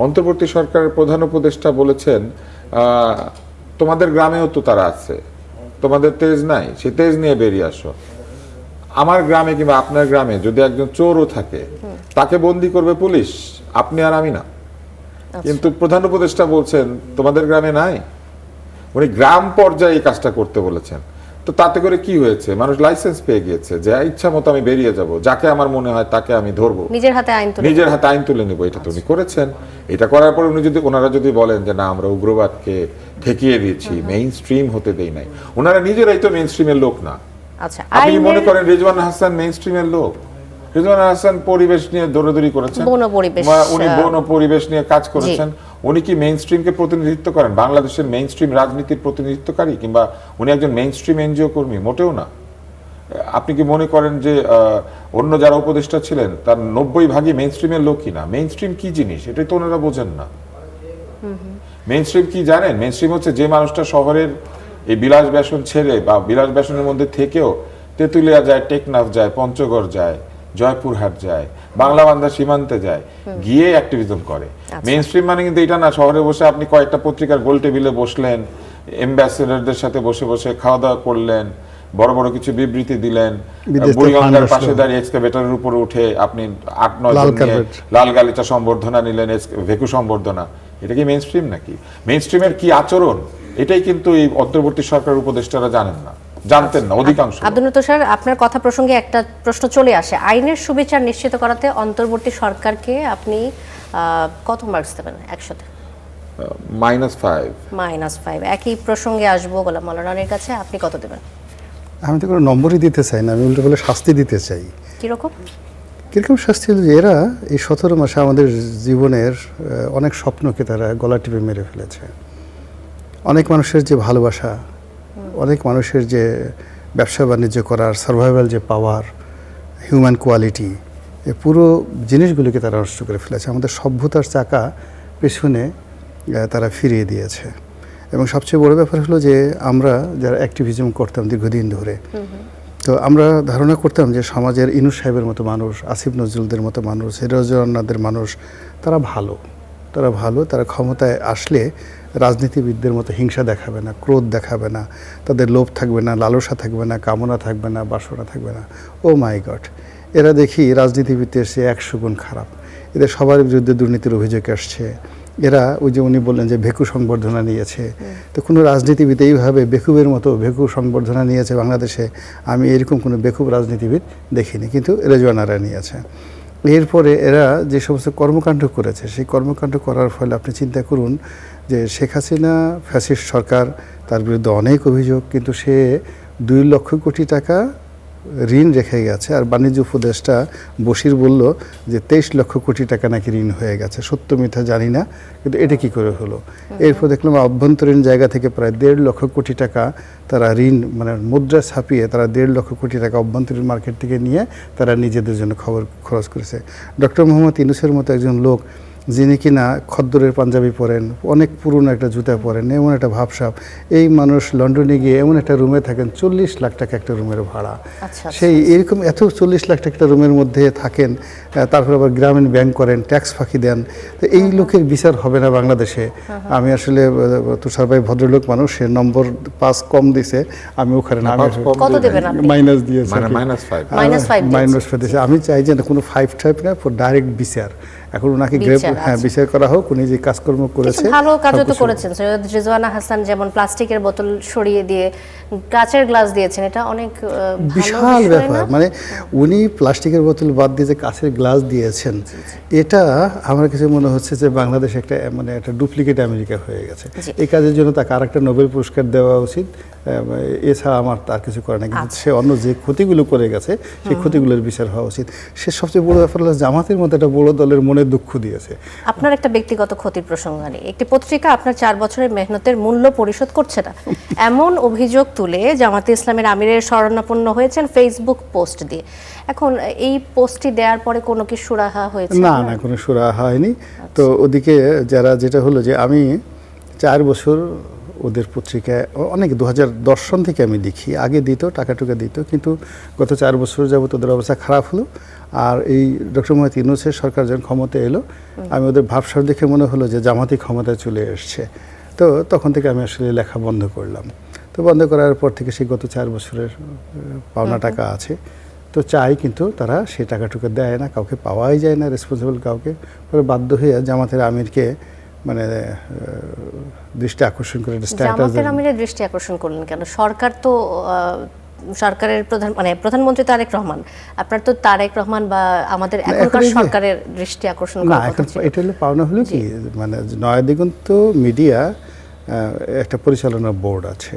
S3: অন্তর্বর্তী সরকারের প্রধান উপদেষ্টা বলেছেন তোমাদের গ্রামেও তো তারা আছে, তোমাদের তেজ নাই, সে তেজ নিয়ে বেরিয়ে আসো। আমার গ্রামে কিংবা আপনার গ্রামে যদি একজন চোরও থাকে তাকে বন্দি করবে পুলিশ, আপনি আর আমি না। কিন্তু প্রধান উপদেষ্টা বলছেন তোমাদের গ্রামে নাই, উনি গ্রাম পর্যায়ে এই কাজটা করতে বলেছেন। তো তাতে করে কি হয়েছে? মানুষ লাইসেন্স পেয়ে গিয়েছে যে ইচ্ছা মতো আমি বেরিয়ে যাব, যাকে আমার মনে হয় তাকে আমি ধরবো,
S1: নিজের হাতে আইন তুলে
S3: নেবো। এটা তো উনি করেছেন। এটা করার পর ওনারা যদি বলেন যে না আমরা উগ্রবাদকে ঠেকিয়ে দিয়েছি, মেইন স্ট্রিম হতে দেই নাই, ওনারা নিজেরাই তো মেইন স্ট্রিমের লোক না।
S1: আচ্ছা,
S3: আপনি মনে করেন রিজওয়ানা হাসান মেইন স্ট্রিমের লোক? রিজওয়ানা হাসান পরিবেশ নিয়ে দৌড়াদৌড়ি করেছেন, উনি বন পরিবেশ নিয়ে কাজ করেছেন। উনি কি মেইন স্ট্রিমকে প্রতিনিধিত্ব করেন? বাংলাদেশের মেইন স্ট্রিম রাজনীতির প্রতিনিধিত্বকারী, কিংবা উনি একজন মেইন স্ট্রিম এনজিও কর্মী? মোটেও না। আপনি কি মনে করেন যে অন্য যারা উপদেষ্টা ছিলেন তার 90% মেইন স্ট্রিমের লোক কিনা? মেইন স্ট্রিম কি জিনিস এটাই তো ওনারা বোঝেন না। মেইন স্ট্রিম কি জানেন? মেইন স্ট্রিম হচ্ছে যে মানুষটা শহরের এই বিলাস ব্যসন ছেড়ে বা বিলাস ব্যসনের মধ্যে থেকেও তেঁতুলিয়া যায়, টেকনাফ যায়, পঞ্চগড় যায়, জয়পুরহাট যায়, বাংলা বান্ধা সীমান্তে যায়, গিয়ে অ্যাক্টিভিজম করে। মেইন স্ট্রিম মানে কিন্তু এটা না শহরে বসে আপনি কয়েকটা পত্রিকার গোল টেবিলে বসলেন, এম্বাসেডরদের সাথে বসে বসে খাওয়া দাওয়া করলেন, বড় বড় কিছু বিবৃতি দিলেন, বুড়িগঙ্গার পাশে দাঁড়িয়ে এক্সকাভেটরের উপরে উঠে আপনি 8-9 জন লাল গালিচা সম্বর্ধনা নিলেন, ভেকু সম্বর্ধনা। এটা কি মেইন স্ট্রিম নাকি? মেইন স্ট্রিমের কি আচরণ এটাই কিন্তু এই অন্তর্বর্তী সরকারের উপদেষ্টারা জানেন না, জানতেন না অধিকাংশ লোক।
S1: আব্দুল তুষার, আপনার কথা প্রসঙ্গে একটা প্রশ্ন চলে আসে, আইনের সুবিচার নিশ্চিত করাতে অন্তর্বর্তী সরকারকে আপনি কত মার্কস দেবেন 100-তে?
S3: -5।
S1: -5। একই প্রসঙ্গে আসবো গোলাম মাওলা রানীর কাছে, আপনি কত দেবেন?
S2: আমি তো কোনো নম্বরই দিতে চাই না, আমি উল্টো বলে শাস্তি দিতে চাই।
S1: কিরকম?
S2: কীরকম শাস্তি হলো যে এরা এই 17 মাসে আমাদের জীবনের অনেক স্বপ্নকে তারা গলা টিপে মেরে ফেলেছে। অনেক মানুষের যে ভালোবাসা, অনেক মানুষের যে ব্যবসা বাণিজ্য করার সার্ভাইভাল যে পাওয়ার, হিউম্যান কোয়ালিটি, এই পুরো জিনিসগুলোকে তারা নষ্ট করে ফেলেছে। আমাদের সভ্যতার চাকা পেছনে তারা ফিরিয়ে দিয়েছে। এবং সবচেয়ে বড় ব্যাপার হলো যে আমরা যারা অ্যাক্টিভিজম করতাম দীর্ঘদিন ধরে, তো আমরা ধারণা করতাম যে সমাজের ইনুস সাহেবের মতো মানুষ, আসিফ নজরুলদের মতো মানুষ, হিরাজওয়ানাদের মানুষ, তারা ভালো, তারা ক্ষমতায় আসলে রাজনীতিবিদদের মতো হিংসা দেখাবে না, ক্রোধ দেখাবে না, তাদের লোভ থাকবে না, লালসা থাকবে না, কামনা থাকবে না, বাসনা থাকবে না। ও মাই গড, এরা দেখি রাজনীতিবিদদের সে 100 গুণ খারাপ। এদের সবার বিরুদ্ধে দুর্নীতির অভিযোগ আসছে। এরা ওই যে উনি বললেন যে ভেকু সংবর্ধনা নিয়েছে, তো কোনো রাজনীতিবিদ এইভাবে বেকুবের মতো ভেকু সংবর্ধনা নিয়েছে বাংলাদেশে, আমি এরকম কোনো বেকুব রাজনীতিবিদ দেখিনি, কিন্তু রেজওয়ানারা নিয়েছে। এরপরে এরা যে সমস্ত কর্মকাণ্ড করেছে, সেই কর্মকাণ্ড করার ফলে আপনি চিন্তা করুন যে শেখ হাসিনা ফ্যাসিস্ট সরকার, তার বিরুদ্ধে অনেক অভিযোগ, কিন্তু সে 2 লক্ষ কোটি টাকা ঋণ রেখে গেছে। আর বাণিজ্য উপদেষ্টা বশির বলল যে 23 লক্ষ কোটি টাকা নাকি ঋণ হয়ে গেছে। সত্য মিথ্যা জানি না, কিন্তু এটা কি করে হলো? এরপর দেখলাম অভ্যন্তরীণ জায়গা থেকে প্রায় 1.5 লক্ষ কোটি টাকা তারা ঋণ, মানে মুদ্রা ছাপিয়ে তারা 1.5 লক্ষ কোটি টাকা অভ্যন্তরীণ মার্কেট থেকে নিয়ে তারা নিজেদের জন্য খরচ করেছে। ডক্টর মোহাম্মদ ইউনূসের মতো একজন লোক, যিনি কিনা খদ্দরের পাঞ্জাবি পরেন, অনেক পুরনো একটা জুতা পরেন, এমন একটা ভাবসাব, এই মানুষ লন্ডনে গিয়ে এমন একটা রুমে থাকেন, 40 লাখ টাকা একটা রুমের ভাড়া। সেই এরকম এত 40 লাখ টাকা একটা রুমের মধ্যে থাকেন, তারপর আবার গ্রামীণ ব্যাংক করেন, ট্যাক্স ফাঁকি দেন। তো এই লোকের বিচার হবে না বাংলাদেশে। আমি আসলে তুষার ভাই ভদ্রলোক মানুষ, সে নম্বর 5 কম দিছে, আমি ওখানে মাইনাস দিয়েছি, -5 দিয়েছে। আমি চাই যে কোনো 5 টাইপ না, ডাইরেক্ট বিচার। এখন ওনাকে বিচার করা হোক, উনি যে কাজকর্ম করেছে
S1: ভালো কাজও তো করেছেন। সৈয়দ রিজওয়ানা হাসান যেমন প্লাস্টিকের বোতল সরিয়ে দিয়ে কাচের গ্লাস দিয়েছেন, এটা অনেক
S2: বিশাল ব্যাপার। মানে উনি প্লাস্টিকের বোতল বাদ দিয়ে যে কাচের গ্লাস দিয়েছেন, এটা আমার কাছে মনে হচ্ছে যে বাংলাদেশ একটা মানে একটা ডুপ্লিকেট আমেরিকা হয়ে গেছে। এই কাজের জন্য তাকে আরেকটা নোবেল পুরস্কার দেওয়া উচিত। এছাড়া আমার তার কিছু করে না, কিন্তু সে অন্য যে ক্ষতিগুলো করে গেছে সেই ক্ষতিগুলোর বিচার হওয়া উচিত। সে সবচেয়ে বড় ব্যাপার হলো জামাতের মতো একটা বড় দলের মনে দুঃখ দিয়েছে।
S1: আপনার একটা ব্যক্তিগত ক্ষতির প্রসঙ্গ নেই, একটি পত্রিকা আপনার 4 বছরের মেহনতের মূল্য পরিশোধ করছে না, এমন অভিযোগ তুলে জামাতে ইসলামের আমিরের শরণাপন্ন হয়েছেন ফেসবুক পোস্ট দিয়ে। এখন এই পোস্টটি দেওয়ার পরে কোনো কি সুরাহা হয়েছে?
S2: না, কোনো সুরাহা হয়নি। তো ওদিকে যেটা হলো যে আমি 4 বছর ওদের পত্রিকায় অনেক 2010 সন থেকে আমি লিখি, আগে দিত, টাকা দিত, কিন্তু গত 4 বছর যাবত ওদের অবস্থা খারাপ হলো। আর এই ডক্টর মোহাম্মদ ইউনূসের সরকার যখন ক্ষমতায় এলো, আমি ওদের ভাবসাব দেখে মনে হলো যে জামাতি ক্ষমতায় চলে এসছে। তো তখন থেকে আমি আসলে লেখা বন্ধ করলাম। তো বন্ধ করার পর থেকে সেই গত 4 বছরের পাওনা টাকা আছে, তো চাই, কিন্তু তারা সেই টাকাটুকু দেয় না, কাউকে পাওয়াই যায় না রেসপন্সিবল কাউকে। পরে বাধ্য হয়ে জামাতের আমিরকে মানে দৃষ্টি আকর্ষণ করে
S1: জামাতের আমিরের দৃষ্টি আকর্ষণ করলেন কেন? সরকার তো সরকারের প্রধানমন্ত্রী তারেক রহমান, আপনার তো তারেক রহমান বা আমাদের এখনকার সরকারের দৃষ্টি আকর্ষণ
S2: না, এখন এটা হলো পাওনা হলো কি, মানে নয়াদিগন্ত মিডিয়া একটা পরিচালনা বোর্ড আছে,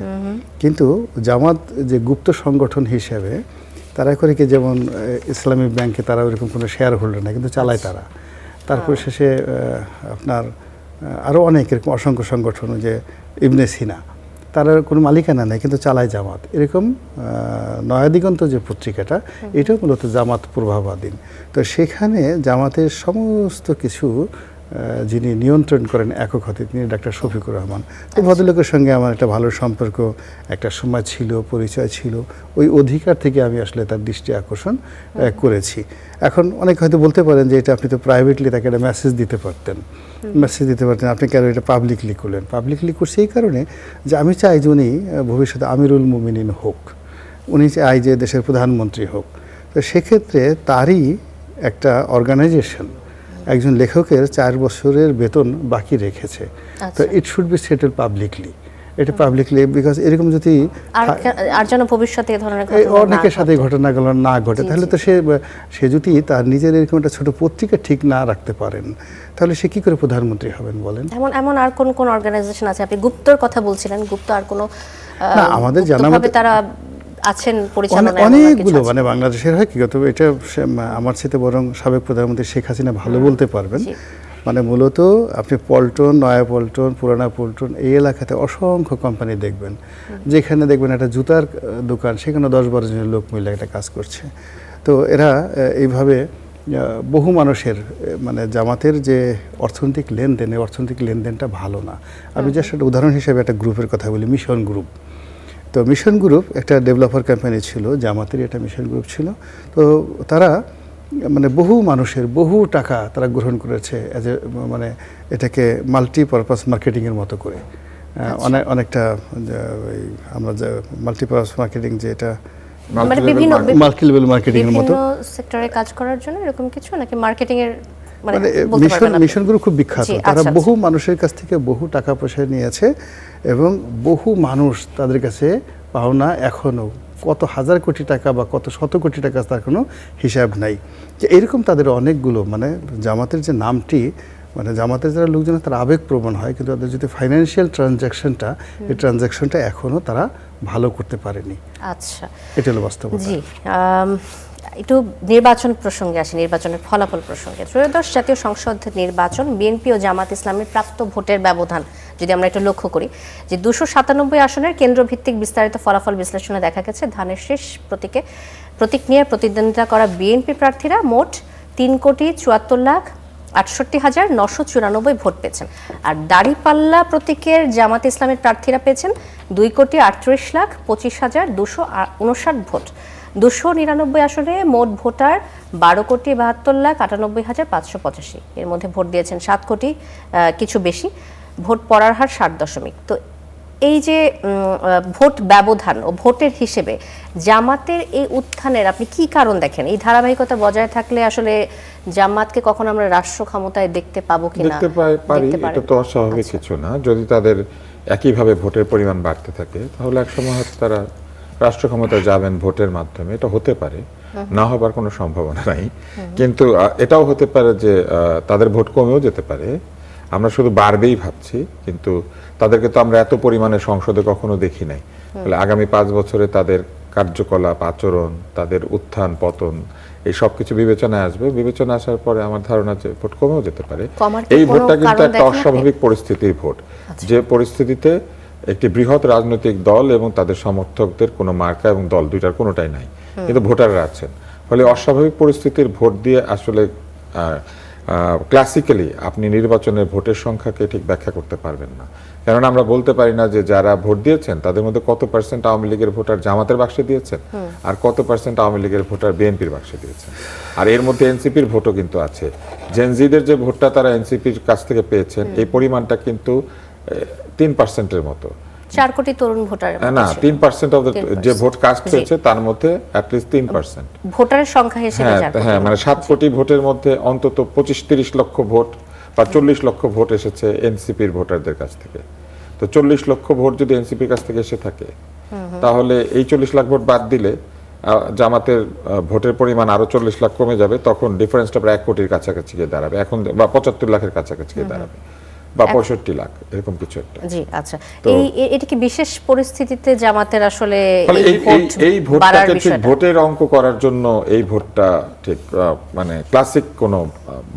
S2: কিন্তু জামাত যে গুপ্ত সংগঠন হিসেবে তারা করে কি, যেমন ইসলামী ব্যাংকে তারা ওরকম কোনো শেয়ার হোল্ডার না, কিন্তু চালায় তারা। তারপর শেষে আপনার আরও অনেক এরকম অসংখ্য সংগঠন, যে ইবনে সিনা, তারা কোনো মালিকানা নেই, কিন্তু চালায় জামাত। এরকম নয়াদিগন্ত যে পত্রিকাটা, এটাও মূলত জামাত প্রভাবাধীন। তো সেখানে জামাতের সমস্ত কিছু যিনি নিয়ন্ত্রণ করেন একক হাতে, তিনি ডাক্তার শফিকুর রহমান। তো ভদ্রলোকের সঙ্গে আমার একটা ভালো সম্পর্ক একটা সময় ছিল, পরিচয় ছিল। ওই অধিকার থেকে আমি আসলে তার দৃষ্টি আকর্ষণ করেছি। এখন অনেক হয়তো বলতে পারেন যে এটা আপনি তো প্রাইভেটলি তাকে একটা মেসেজ দিতে পারতেন, আপনি কেন এটা পাবলিকলি করলেন? পাবলিকলি করছি এই কারণে যে আমি চাই যে উনি ভবিষ্যতে আমিরুল মুমিনিন হোক, উনি চাই যে দেশের প্রধানমন্ত্রী হোক। তো সেক্ষেত্রে তারই একটা অর্গানাইজেশন একজন লেখকের 4 বছরের বেতন বাকি রেখেছে, তো it should be settle publicly. এটা পাবলিকলি, বিকজ এরকম যদি
S1: আর যেন ভবিষ্যতে এই ধরনের
S2: এই
S1: ঘটনা না
S2: অনেকের সাথে
S1: ঘটে।
S2: ঘটনাগুলো না ঘটে, তাহলে তো সে যদি তার নিজের এরকম একটা ছোট পত্রিকা ঠিক না রাখতে পারেন, তাহলে সে কি করে প্রধানমন্ত্রী হবেন বলেন?
S1: এমন আর কোন অর্গানাইজেশন আছে? আপনি গুপ্তর কথা বলছিলেন, গুপ্ত আর কোন
S2: না, আমাদের জানা মতে
S1: তারা আছেন পরিচালনায়?
S2: অনেকগুলো, মানে বাংলাদেশের হয় কি, তবে এটা আমার সাথে বরং সাবেক প্রধানমন্ত্রী শেখ হাসিনা ভালো বলতে পারবেন। মানে মূলত আপনি পল্টন, নয়া পল্টন, পুরানা পল্টন এই এলাকাতে অসংখ্য কোম্পানি দেখবেন, যেখানে দেখবেন একটা জুতার দোকান, সেখানে 10-12 জনের লোক মিলে একটা কাজ করছে। তো এরা এইভাবে বহু মানুষের, মানে জামাতের যে অর্থনৈতিক লেনদেন, এই অর্থনৈতিক লেনদেনটা ভালো না। আমি জাস্ট একটা উদাহরণ হিসেবে একটা গ্রুপের কথা বলি, মিশন গ্রুপ। তো মিশন গ্রুপ একটা ডেভেলপার কোম্পানি ছিল, জামাতের এটা মিশন গ্রুপ ছিল। তো তারা মানে বহু মানুষের বহু টাকা তারা গ্রহণ করেছে অ্যাজ এ, মানে এটাকে মাল্টিপারপাস মার্কেটিংয়ের মতো করে। অনেকটা আমরা যে মাল্টিপারপাস মার্কেটিং, যে এটা
S1: মানে বিভিন্ন
S2: মাল্টিলেভেল মার্কেটিং এর মতো
S1: সেক্টরে কাজ করার জন্য এরকম কিছু, নাকি মার্কেটিং এর
S2: মানে মিশন গ্রুপ খুব বিখ্যাত। তারা বহু মানুষের কাছ থেকে বহু টাকা পয়সা নিয়েছে এবং বহু মানুষ তাদের কাছে পাওনা এখনো কত হাজার কোটি টাকা বা কত শত কোটি টাকা তার কোনো হিসাব নাই। যে এরকম তাদের অনেকগুলো, মানে জামাতের যে নামটি, মানে জামাতের যারা লোকজন তারা আবেগপ্রবণ হয়, কিন্তু তাদের যদি ফাইন্যান্সিয়াল ট্রানজ্যাকশনটা, এই ট্রানজ্যাকশনটা এখনো তারা ভালো করতে পারেনি।
S1: আচ্ছা,
S2: এটা হলো বাস্তবতা।
S1: জি, একটু নির্বাচন প্রসঙ্গে আসি, নির্বাচনের ফলাফল প্রসঙ্গে। ত্রয়োদশ জাতীয় সংসদ নির্বাচন, বিএনপি ও জামাত ইসলামের প্রাপ্ত ভোটের ব্যবধান যদি আমরা একটু লক্ষ্য করি, যে 297 আসনের কেন্দ্রভিত্তিক বিস্তারিত ফলাফল বিশ্লেষণে দেখা গেছে ধানের শীষ প্রতীক নিয়ে প্রতিদ্বন্দ্বিতা করা বিএনপি প্রার্থীরা মোট 3,74,68,994 ভোট পেয়েছেন। আর দাড়িপাল্লা প্রতীকের জামাত ইসলামের প্রার্থীরা পেয়েছেন 2,38,25,259 ভোট। 299 আসনে মোট ভোটার 12,72,98,585। এর মধ্যে ভোট দিয়েছেন 7 কোটি কিছু বেশি। ভোট পড়ার হার 60%। তো এই যে ভোট ব্যবধান ও ভোটের হিসেবে জামাতের এই উত্থানের আপনি কি কারণ দেখেন? এই ধারাবাহিকতা বজায় থাকলে আসলে জামাতকে কখন আমরা রাষ্ট্র ক্ষমতায় দেখতে পাবো কিনা?
S3: দেখতে পারি, এটা তো অস্বাভাবিক কিছু না। যদি তাদের একইভাবে ভোটের পরিমাণ বাড়তে থাকে, তাহলে একসময় হয়তো তারা রাষ্ট্র ক্ষমতায় যাবেন ভোটের মাধ্যমে। এটা হতে পারে, না হবার কোনো সম্ভাবনা নাই। কিন্তু এটাও হতে পারে যে তাদের ভোট কমেও যেতে পারে। আমরা শুধু বাড়বেই ভাবছি, কিন্তু তাদেরকে তো আমরা এত পরিমাণে সংসদে কখনো দেখি নাই। ফলে আগামী 5 বছরে তাদের কার্যকলাপ, আচরণ, তাদের উত্থান পতন, এই সব কিছু বিবেচনায় আসবে। বিবেচনা আসার পরে আমার ধারণা যে ভোট কমেও যেতে পারে। এই ভোটটা কিন্তু একটা অস্বাভাবিক পরিস্থিতির ভোট, যে পরিস্থিতিতে একটি বৃহৎ রাজনৈতিক দল এবং তাদের সমর্থকদের কোনো মার্কা এবং দল দুইটার কোনোটাই নাই, কিন্তু ভোটাররা আছেন। ফলে অস্বাভাবিক পরিস্থিতির ভোট দিয়ে আসলে ক্লাসিক্যালি আপনি নির্বাচনের ভোটের সংখ্যাকে ঠিক ব্যাখ্যা করতে পারবেন না। কেননা আমরা বলতে পারি না যে যারা ভোট দিয়েছেন তাদের মধ্যে কত পার্সেন্ট আওয়ামী লীগের ভোটার জামাতের বাক্সে দিয়েছেন আর কত পার্সেন্ট আওয়ামী লীগের ভোটার বিএনপির বাক্সে দিয়েছেন। আর এর মধ্যে এনসিপির ভোটও কিন্তু আছে। জেনজিদের যে ভোটটা তারা এনসিপির কাছ থেকে পেয়েছেন, এই পরিমাণটা কিন্তু 3%-এর মতো।
S1: 4 কোটি তরুণ ভোটার,
S3: না 3% অফ যে ভোট কাস্ট হয়েছে তার মধ্যে অ্যাটলিস্ট 3%
S1: ভোটারের সংখ্যা হিসেবে।
S3: হ্যাঁ, মানে 7 কোটি ভোটের মধ্যে অন্তত 25-30 লক্ষ ভোট বা 40 লক্ষ ভোট এসেছে এনসিপির ভোটারদের কাছ থেকে। তো 40 লক্ষ ভোট যদি এনসিপির কাছ থেকে এসে থাকে, তাহলে এই 40 লাখ ভোট বাদ দিলে জামাতের ভোটের পরিমাণ আরো 40 লাখ কমে যাবে। তখন ডিফারেন্সটা প্রায় 1 কোটির কাছাকাছি গিয়ে দাঁড়াবে এখন, বা 75 লাখের কাছাকাছি গিয়ে দাঁড়াবে, বা 65 লাখ, এরকম কিছু একটা।
S1: জি, আচ্ছা। এটা কি বিশেষ পরিস্থিতিতে জামাতের আসলে
S3: এই ভোটটাকে ঠিক ভোটের অঙ্ক করার জন্য এই ভোটটা ঠিক মানে ক্লাসিক কোনো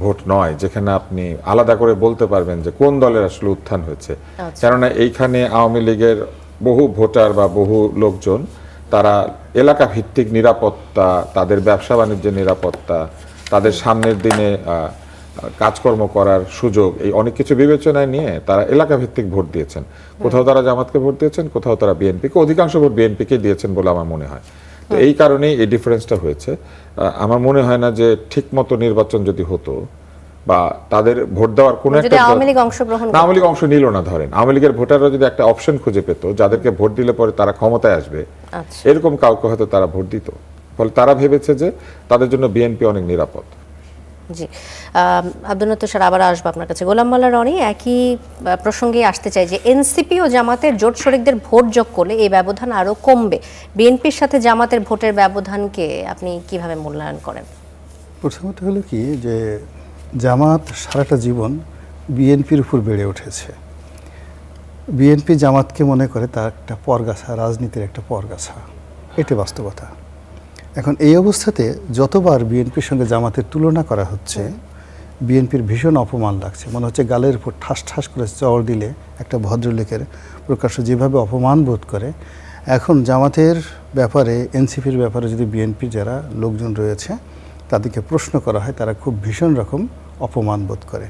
S3: ভোট নয়, যেখানে আপনি আলাদা করে বলতে পারবেন যে কোন দলের আসলে উত্থান হয়েছে। কেননা এইখানে আওয়ামী লীগের বহু ভোটার বা বহু লোকজন তারা এলাকা ভিত্তিক নিরাপত্তা, তাদের ব্যবসা বাণিজ্যের নিরাপত্তা, তাদের সামনের দিনে কাজকর্ম করার সুযোগ, এই অনেক কিছু বিবেচনায় নিয়ে তারা এলাকা ভিত্তিক ভোট দিয়েছেন। কোথাও তারা জামাতকে ভোট দিয়েছেন, কোথাও তারা বিএনপিকে, অধিকাংশ ভোট বিএনপিকে দিয়েছেন বলে আমার মনে হয়। তো এই কারণেই এই ডিফারেন্সটা হয়েছে। আমার মনে হয় না যে ঠিক মতো নির্বাচন যদি হতো বা তাদের ভোট দেওয়ার কোনো একটা,
S1: আওয়ামী লীগ অংশগ্রহণ,
S3: আওয়ামী লীগ অংশ নিল না, ধরেন আওয়ামী লীগের ভোটাররা যদি একটা অপশন খুঁজে পেত যাদেরকে ভোট দিলে পরে তারা ক্ষমতায় আসবে, এরকম কাউকে হয়তো তারা ভোট দিত। ফলে তারা ভেবেছে যে তাদের জন্য বিএনপি অনেক নিরাপদ।
S1: জি, আব্দুল নাত্তর স্যার, আবার আসবো আপনার কাছে। গোলাম মোল্লা রনি, একই প্রসঙ্গে আসতে চাই যে এনসিপি ও জামাতের জোট শরিকদের ভোট যোগ করলে এই ব্যবধান আরো কমবে। বিএনপির সাথে জামাতের ভোটের ব্যবধানকে আপনি কিভাবে মূল্যায়ন করেন?
S2: প্রথমত হলো কি যে জামাত সারাটা জীবন বিএনপির উপর বেড়ে উঠেছে। বিএনপি জামাতকে মনে করে তার একটা পরগাছা, রাজনীতির একটা পরগাছা, এটা বাস্তবতা। এখন এই অবস্থাতে যতবার বিএনপির সঙ্গে জামাতের তুলনা করা হচ্ছে, বিএনপির ভীষণ অপমান লাগছে। মনে হচ্ছে গালের উপর ঠাস ঠাস করে চড় দিলে একটা ভদ্রলোকের প্রকাশ্য যেভাবে অপমান বোধ করে, এখন জামাতের ব্যাপারে, এনসিপির ব্যাপারে যদি বিএনপির যারা লোকজন রয়েছে তাদেরকে প্রশ্ন করা হয়, তারা খুব ভীষণ রকম অপমান বোধ করে।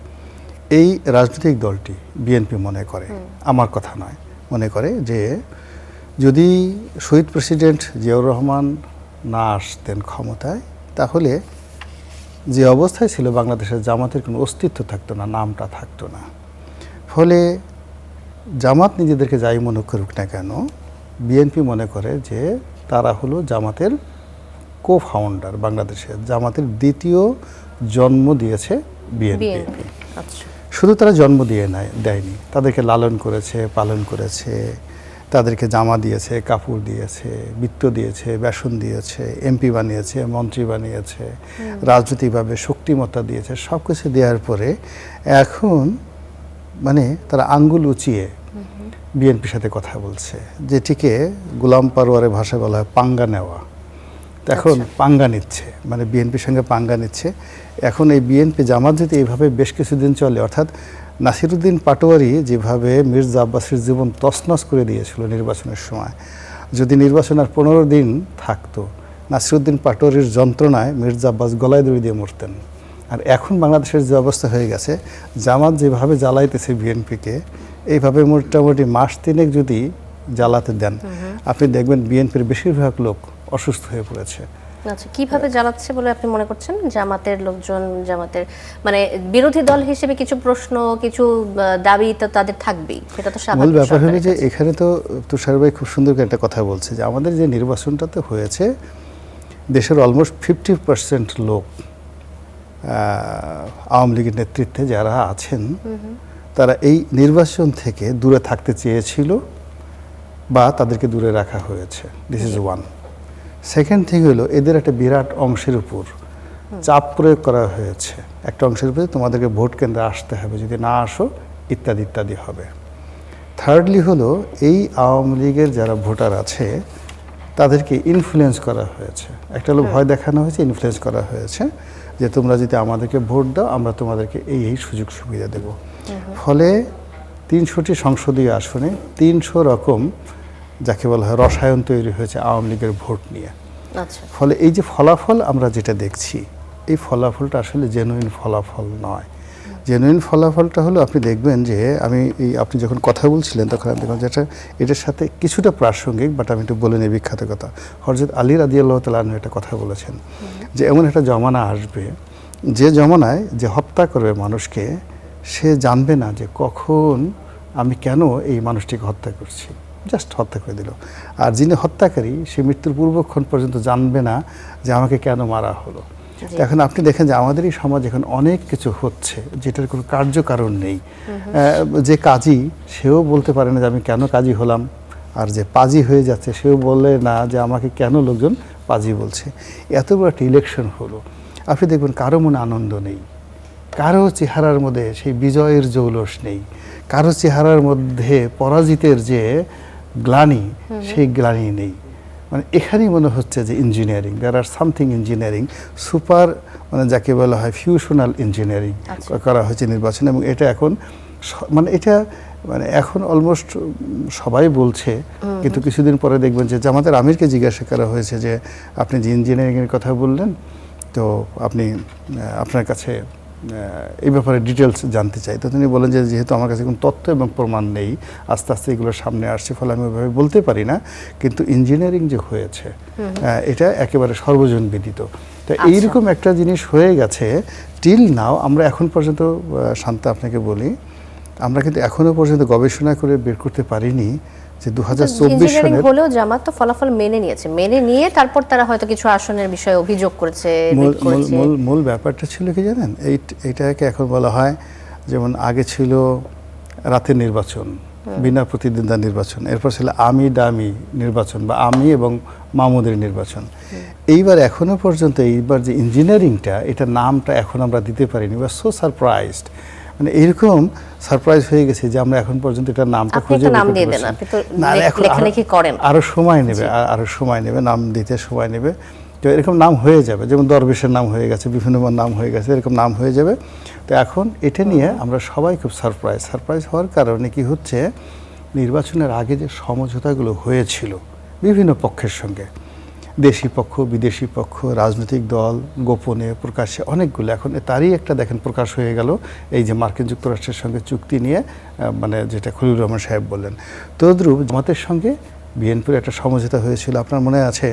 S2: এই রাজনৈতিক দলটি বিএনপি মনে করে, আমার কথা নয়, মনে করে যে যদি শহীদ প্রেসিডেন্ট জিয়াউর রহমান না আসতেন ক্ষমতায়, তাহলে যে অবস্থায় ছিল বাংলাদেশের জামাতের কোনো অস্তিত্ব থাকতো না, নামটা থাকতো না। ফলে জামাত নিজেদেরকে যাই মনে করুক না কেন, বিএনপি মনে করে যে তারা হলো জামাতের কো-ফাউন্ডার, বাংলাদেশের জামাতের দ্বিতীয় জন্ম দিয়েছে বিএনপি।
S1: আচ্ছা,
S2: শুধু তারা জন্ম দেয়নি, তাদেরকে লালন করেছে, পালন করেছে, তাদেরকে জামা দিয়েছে, কাপড় দিয়েছে, বৃত্ত দিয়েছে, বেসন দিয়েছে, এমপি বানিয়েছে, মন্ত্রী বানিয়েছে, রাজনৈতিকভাবে শক্তিমত্তা দিয়েছে। সব কিছু দেওয়ার পরে এখন মানে তারা আঙ্গুল উঁচিয়ে বিএনপির সাথে কথা বলছে, যেটিকে গোলাম পারওয়ারের ভাষায় বলা হয় পাঙ্গা নেওয়া। এখন পাঙ্গা নিচ্ছে, মানে বিএনপির সঙ্গে পাঙ্গা নিচ্ছে। এখন এই বিএনপি জামাত যদি এইভাবে বেশ কিছুদিন চলে, অর্থাৎ নাসিরুদ্দিন পাটোয়ারি যেভাবে মির্জা আব্বাসের জীবন তছনছ করে দিয়েছিল নির্বাচনের সময়, যদি নির্বাচন আর 15 দিন থাকতো, নাসিরুদ্দিন পাটোয়ারির যন্ত্রণায় মির্জা আব্বাস গলায় দড়ি দিয়ে মরতেন। আর এখন বাংলাদেশের যে অবস্থা হয়ে গেছে, জামাত যেভাবে জ্বালাইতেছে বিএনপিকে, এইভাবে মোটামুটি মাস 3 যদি জ্বালাতে দেন, আপনি দেখবেন বিএনপির বেশিরভাগ লোক অসুস্থ হয়ে পড়েছে।
S1: আচ্ছা, কিভাবে জ্বালাচ্ছে বলে আপনি মনে করছেন? জামাতের লোকজন, জামাতের মানে বিরোধী দল হিসেবে কিছু প্রশ্ন, কিছু দাবি তো তাদের থাকবেই, সেটা তো
S2: মূল
S1: স্বাভাবিক।
S2: ব্যাপার হলো যে এখানে তো তুষার ভাই খুব সুন্দর করে একটা কথা বলছে যে আমাদের যে নির্বাচনটাতে হয়েছে, দেশের অলমোস্ট 50% লোক আওয়ামী লীগের নেতৃত্বে যারা আছেন, তারা এই নির্বাচন থেকে দূরে থাকতে চেয়েছিল বা তাদেরকে দূরে রাখা হয়েছে। This is one. Second thing হলো এদের একটা বিরাট অংশের উপর চাপ প্রয়োগ করা হয়েছে, একটা অংশের উপরে তোমাদেরকে ভোট কেন্দ্রে আসতে হবে, যদি না আসো ইত্যাদি ইত্যাদি হবে। থার্ডলি হলো এই আওয়ামী লীগের যারা ভোটার আছে তাদেরকে ইনফ্লুয়েন্স করা হয়েছে। একটা হলো ভয় দেখানো হয়েছে, ইনফ্লুয়েন্স করা হয়েছে যে তোমরা যদি আমাদেরকে ভোট দাও, আমরা তোমাদেরকে এই সুযোগ সুবিধা দেব। ফলে 300টি সংসদীয় আসনে 300 রকম যাকে বলা হয় রসায়ন তৈরি হয়েছে আওয়ামী লীগের ভোট নিয়ে।
S1: আচ্ছা,
S2: ফলে এই যে ফলাফল আমরা যেটা দেখছি, এই ফলাফলটা আসলে জেনুইন ফলাফল নয়। জেনুইন ফলাফলটা হলো আপনি দেখবেন যে আপনি যখন কথা বলছিলেন তখন আমি দেখলাম যেটা এটার সাথে কিছুটা প্রাসঙ্গিক, বাট আমি একটু বলে নিই বিখ্যাত কথা। হযরত আলী রাদিয়াল্লাহু তাআলা আনহু একটা কথা বলেছেন যে এমন একটা জমানা আসবে, যে জমানায় যে হত্যা করবে মানুষকে, সে জানবে না যে কখন আমি কেন এই মানুষটিকে হত্যা করছি, জাস্ট হত্যা করে দিল। আর যিনি হত্যাকারী সে মৃত্যুর পূর্বক্ষণ পর্যন্ত জানবে না যে আমাকে কেন মারা হলো। এখন আপনি দেখেন যে আমাদের এই সমাজ এখন অনেক কিছু হচ্ছে যেটার কোনো কার্যকারণ নেই। যে কাজী সেও বলতে পারে না যে আমি কেন কাজী হলাম, আর যে পাজি হয়ে যাচ্ছে সেও বলে না যে আমাকে কেন লোকজন পাজি বলছে। এত বড় একটা ইলেকশন হলো, আপনি দেখবেন কারো মনে আনন্দ নেই, কারো চেহারার মধ্যে সেই বিজয়ের জৌলস নেই, কারো চেহারার মধ্যে পরাজিতের যে গ্লানি, সেই গ্লানি নেই। মানে এখানেই মনে হচ্ছে যে ইঞ্জিনিয়ারিং, দেয়ার আর সামথিং ইঞ্জিনিয়ারিং, সুপার মানে যাকে বলা হয় ফিউশনাল ইঞ্জিনিয়ারিং করা হয়েছে নির্বাচনে। এবং এটা এখন এখন অলমোস্ট সবাই বলছে, কিন্তু কিছুদিন পরে দেখবেন যে জামাতের আমিরকে জিজ্ঞাসা করা হয়েছে যে আপনি যে ইঞ্জিনিয়ারিংয়ের কথা বললেন, তো আপনার কাছে এই ব্যাপারে ডিটেলস জানতে চাই। তো তিনি বলেন যে যেহেতু আমার কাছে কোনো তথ্য এবং প্রমাণ নেই, আস্তে আস্তে এগুলো সামনে আসছে, ফলে আমি ওইভাবে বলতে পারি না, কিন্তু ইঞ্জিনিয়ারিং যে হয়েছে এটা একেবারে সর্বজন বিদিত। তো এইরকম একটা জিনিস হয়ে গেছে টিল নাও। আমরা এখন পর্যন্ত শান্তা আপনাকে বলি, আমরা কিন্তু এখনও পর্যন্ত গবেষণা করে বের করতে পারিনি যে 2024
S1: ইঞ্জিনিয়ারিং
S2: সনের
S1: হলেও জামাত তো ফলাফল মেনে নিয়েছে, মেনে নিয়ে তারপর তারা হয়তো কিছু আসনের বিষয়ে অভিযোগ করেছে,
S2: মূল ব্যাপারটা ছিল কি জানেন, এইটাকে এখন বলা হয় যেমন আগে ছিল রাতের নির্বাচন, বিনা প্রতিদ্বন্দ্বিতা নির্বাচন, এরপর ছিল আমি ডামি নির্বাচন বা আমি এবং মামুদের নির্বাচন। এইবার এখনো পর্যন্ত এইবার যে ইঞ্জিনিয়ারিংটা, এটা নামটা এখন আমরা দিতে পারিনি। উই আর সো সারপ্রাইজড, মানে এরকম সারপ্রাইজ হয়ে গেছে যে আমরা এখন পর্যন্ত এটার নামটা খুঁজে
S1: নাম দিয়ে দেন, আপনি তো লেখালেখি করেন,
S2: আরো সময় নেবে, নাম দিতে সময় নেবে। তো এরকম নাম হয়ে যাবে, যেমন দরবেশের নাম হয়ে গেছে, বিভিন্ন নাম হয়ে গেছে, এরকম নাম হয়ে যাবে। তো এখন এটা নিয়ে আমরা সবাই খুব সারপ্রাইজ হওয়ার কারণে কি হচ্ছে, নির্বাচনের আগে যে সমঝোতাগুলো হয়েছিল বিভিন্ন পক্ষের সঙ্গে, দেশি পক্ষ বিদেশি পক্ষ রাজনৈতিক দল গোপনে প্রকাশ্যে অনেকগুলো, এখন তারই একটা দেখেন প্রকাশ হয়ে গেল এই যে মার্কিন যুক্তরাষ্ট্রের সঙ্গে চুক্তি নিয়ে, মানে যেটা খলিলুর রহমান সাহেব বললেন। তদ্রূপ জামাতের সঙ্গে বিএনপির একটা সমঝোতা হয়েছিল। আপনার মনে আছে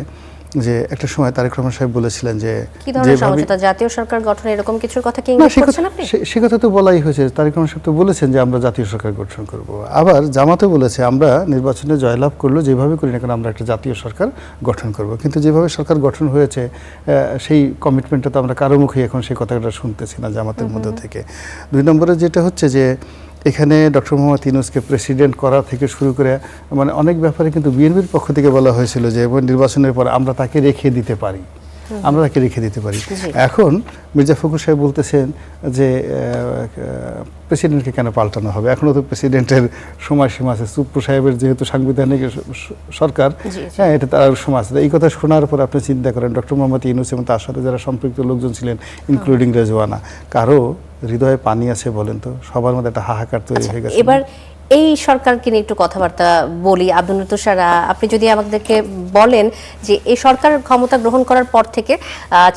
S2: যে একটা সময় তারেক রহমান সাহেব বলেছিলেন যে
S1: কি ধরনের সমঝোতা, জাতীয় সরকার গঠন এরকম কিছুর কথা কি ইঙ্গিত করছেন আপনি?
S2: সে কথা তো বলাই হয়েছে, তারেক রহমান সাহেব তো বলেছেন যে আমরা জাতীয় সরকার গঠন করব। আবার জামাতও বলেছে আমরা নির্বাচনে জয়লাভ করলো যেভাবে করি না কেন আমরা একটা জাতীয় সরকার গঠন করব। কিন্তু যেভাবে সরকার গঠন হয়েছে সেই কমিটমেন্টটা তো আমরা কারো মুখে এখন সেই কথাটা শুনতেছি না জামাতের মধ্যে থেকে। 2 নম্বরে যেটা হচ্ছে যে এখানে ডক্টর মোহাম্মদ ইউনূসকে প্রেসিডেন্ট করা থেকে শুরু করে মানে অনেক ব্যাপারে কিন্তু বিএনপির পক্ষ থেকে বলা হয়েছিল যে নির্বাচনের পর আমরা তাকে রেখে দিতে পারি, এখন মির্জা ফখরুল সাহেব বলতেছেন যে প্রেসিডেন্টকে কেন পাল্টানো হবে, এখনও তো প্রেসিডেন্টের সময়সীমা আছে, সুপ্রু সাহেবের যেহেতু সাংবিধানিক সরকার, হ্যাঁ এটা তার সময় আছে। এই কথা শোনার পর আপনি চিন্তা করেন ডক্টর মোহাম্মদ ইউনূস এবং তার সাথে যারা সম্পৃক্ত লোকজন ছিলেন ইনক্লুডিং রেজওয়ানা, কারো হৃদয়ে পানি আছে বলেন তো? সবার মধ্যে একটা হাহাকার তৈরি হয়ে গেছে।
S1: এবার এই সরকারকে নিয়ে একটু কথাবার্তা বলি। আব্দুল তুষার, আপনি যদি আমাদেরকে বলেন যে এই সরকার ক্ষমতা গ্রহণ করার পর থেকে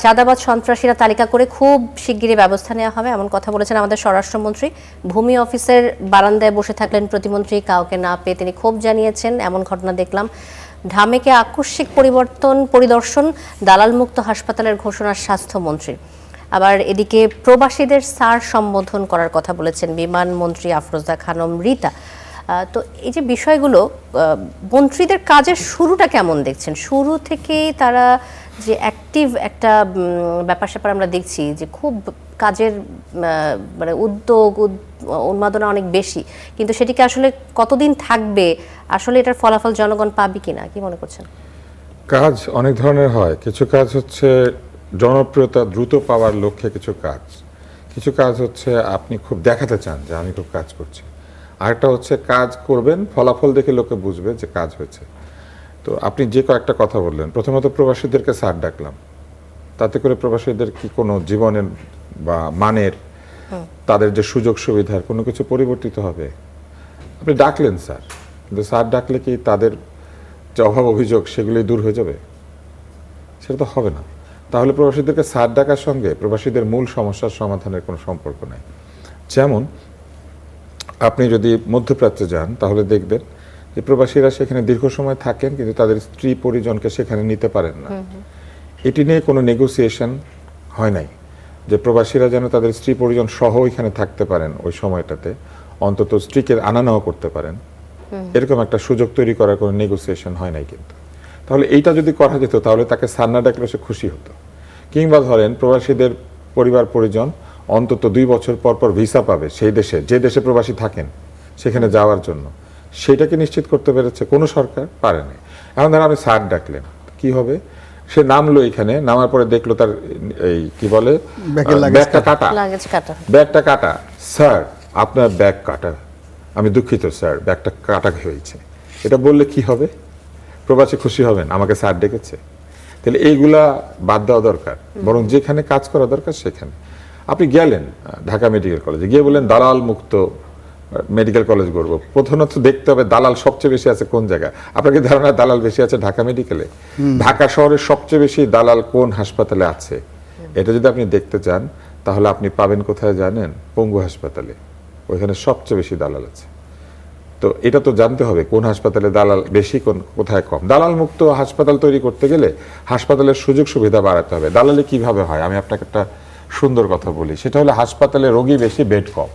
S1: চাঁদাবাজ সন্ত্রাসীরা তালিকা করে খুব শিগগিরই ব্যবস্থা নেওয়া হবে এমন কথা বলেছেন আমাদের স্বরাষ্ট্রমন্ত্রী। ভূমি অফিসের বারান্দায় বসে থাকলেন প্রতিমন্ত্রী, কাউকে না পেয়ে তিনি ক্ষোভ জানিয়েছেন, এমন ঘটনা দেখলাম। ঢামেকে আকস্মিক পরিদর্শন, দালালমুক্ত হাসপাতালের ঘোষণা স্বাস্থ্যমন্ত্রী। আবার এদিকে প্রবাসীদের স্যার সম্বোধন করার কথা বলেছেন বিমানমন্ত্রী আফরোজা খানম রিতা। তো এই যে বিষয়গুলো, মন্ত্রীদের কাজের শুরুটা কেমন দেখছেন? শুরু থেকেই তারা যে অ্যাক্টিভ একটা ব্যাপার স্যাপার আমরা দেখছি যে খুব কাজের মানে উদ্যোগ উন্মাদনা অনেক বেশি, কিন্তু সেটিকে আসলে কতদিন থাকবে, আসলে এটার ফলাফল জনগণ পাবে কিনা, কি মনে করছেন?
S3: কাজ অনেক ধরনের হয়, কিছু কাজ হচ্ছে জনপ্রিয়তা দ্রুত পাওয়ার লক্ষ্যে, কিছু কাজ হচ্ছে আপনি খুব দেখাতে চান যে আমি খুব কাজ করছি, আরেকটা হচ্ছে কাজ করবেন ফলাফল দেখে লোকে বুঝবে যে কাজ হয়েছে। তো আপনি যে কয়েকটা কথা বললেন, প্রথমত প্রবাসীদেরকে স্যার ডাকলাম, তাতে করে প্রবাসীদের কি কোনো জীবনের বা মানের তাদের যে সুযোগ সুবিধার কোনো কিছু পরিবর্তিত হবে? আপনি ডাকলেন স্যার, কিন্তু স্যার ডাকলে কি তাদের যে অভাব অভিযোগ সেগুলি দূর হয়ে যাবে? সেটা তো হবে না। তাহলে প্রবাসীদেরকে স্যার ডাকার সঙ্গে প্রবাসীদের মূল সমস্যার সমাধানের কোনো সম্পর্ক নেই। যেমন আপনি যদি মধ্যপ্রাচ্যে যান তাহলে দেখবেন যে প্রবাসীরা সেখানে দীর্ঘ সময় থাকেন কিন্তু তাদের স্ত্রী পরিজনকে সেখানে নিতে পারেন না। এটি নিয়ে কোনো নেগোসিয়েশন হয় নাই যে প্রবাসীরা যেন তাদের স্ত্রী পরিজন সহ এখানে থাকতে পারেন, ওই সময়টাতে অন্তত স্ত্রীকে আনা নেওয়া করতে পারেন, এরকম একটা সুযোগ তৈরি করার কোনো নেগোসিয়েশন হয় নাই। কিন্তু তাহলে এইটা যদি করা যেত তাহলে তাকে স্যার না ডাকলে সে খুশি হতো। কিংবা ধরেন প্রবাসীদের পরিবার পরিজন অন্তত 2 বছর পর পর ভিসা পাবে সেই দেশে, যে দেশে প্রবাসী থাকেন সেখানে যাওয়ার জন্য, সেটাকে নিশ্চিত করতে পেরেছে কোনো সরকার পারেনি। এখন ধরেন আপনি স্যার ডাকলেন, কি হবে? সে নামলো, এখানে নামার পরে দেখলো তার এই কি বলে ব্যাগটা কাটা। স্যার আপনার ব্যাগ কাটা, আমি দুঃখিত স্যার ব্যাগটা কাটা হয়েছে, এটা বললে কি হবে? প্রবাসী খুশি হবেন আমাকে স্যার ডেকেছে? তাহলে এইগুলা বাদ দেওয়া দরকার, বরং যেখানে কাজ করা দরকার সেখানে। আপনি গেলেন ঢাকা মেডিকেল কলেজে, গিয়ে বললেন দালাল মুক্ত মেডিকেল কলেজ করব। প্রথমত দেখতে হবে দালাল সবচেয়ে বেশি আছে কোন জায়গায়। আপনাকে ধারণা দালাল বেশি আছে ঢাকা মেডিকেলে? ঢাকা শহরের সবচেয়ে বেশি দালাল কোন হাসপাতালে আছে এটা যদি আপনি দেখতে চান তাহলে আপনি পাবেন কোথায় জানেন? পঙ্গু হাসপাতালে, ওইখানে সবচেয়ে বেশি দালাল আছে। তো এটা তো জানতে হবে কোন হাসপাতালে দালাল বেশি, কোথায় কম। দালাল মুক্ত হাসপাতাল তৈরি করতে গেলে হাসপাতালের সুযোগ সুবিধা বাড়াতে হবে। দালালি কিভাবে হয় আমি আপনাকে একটা সুন্দর কথা বলি, সেটা হলো হাসপাতালে রোগী বেশি, বেড কম।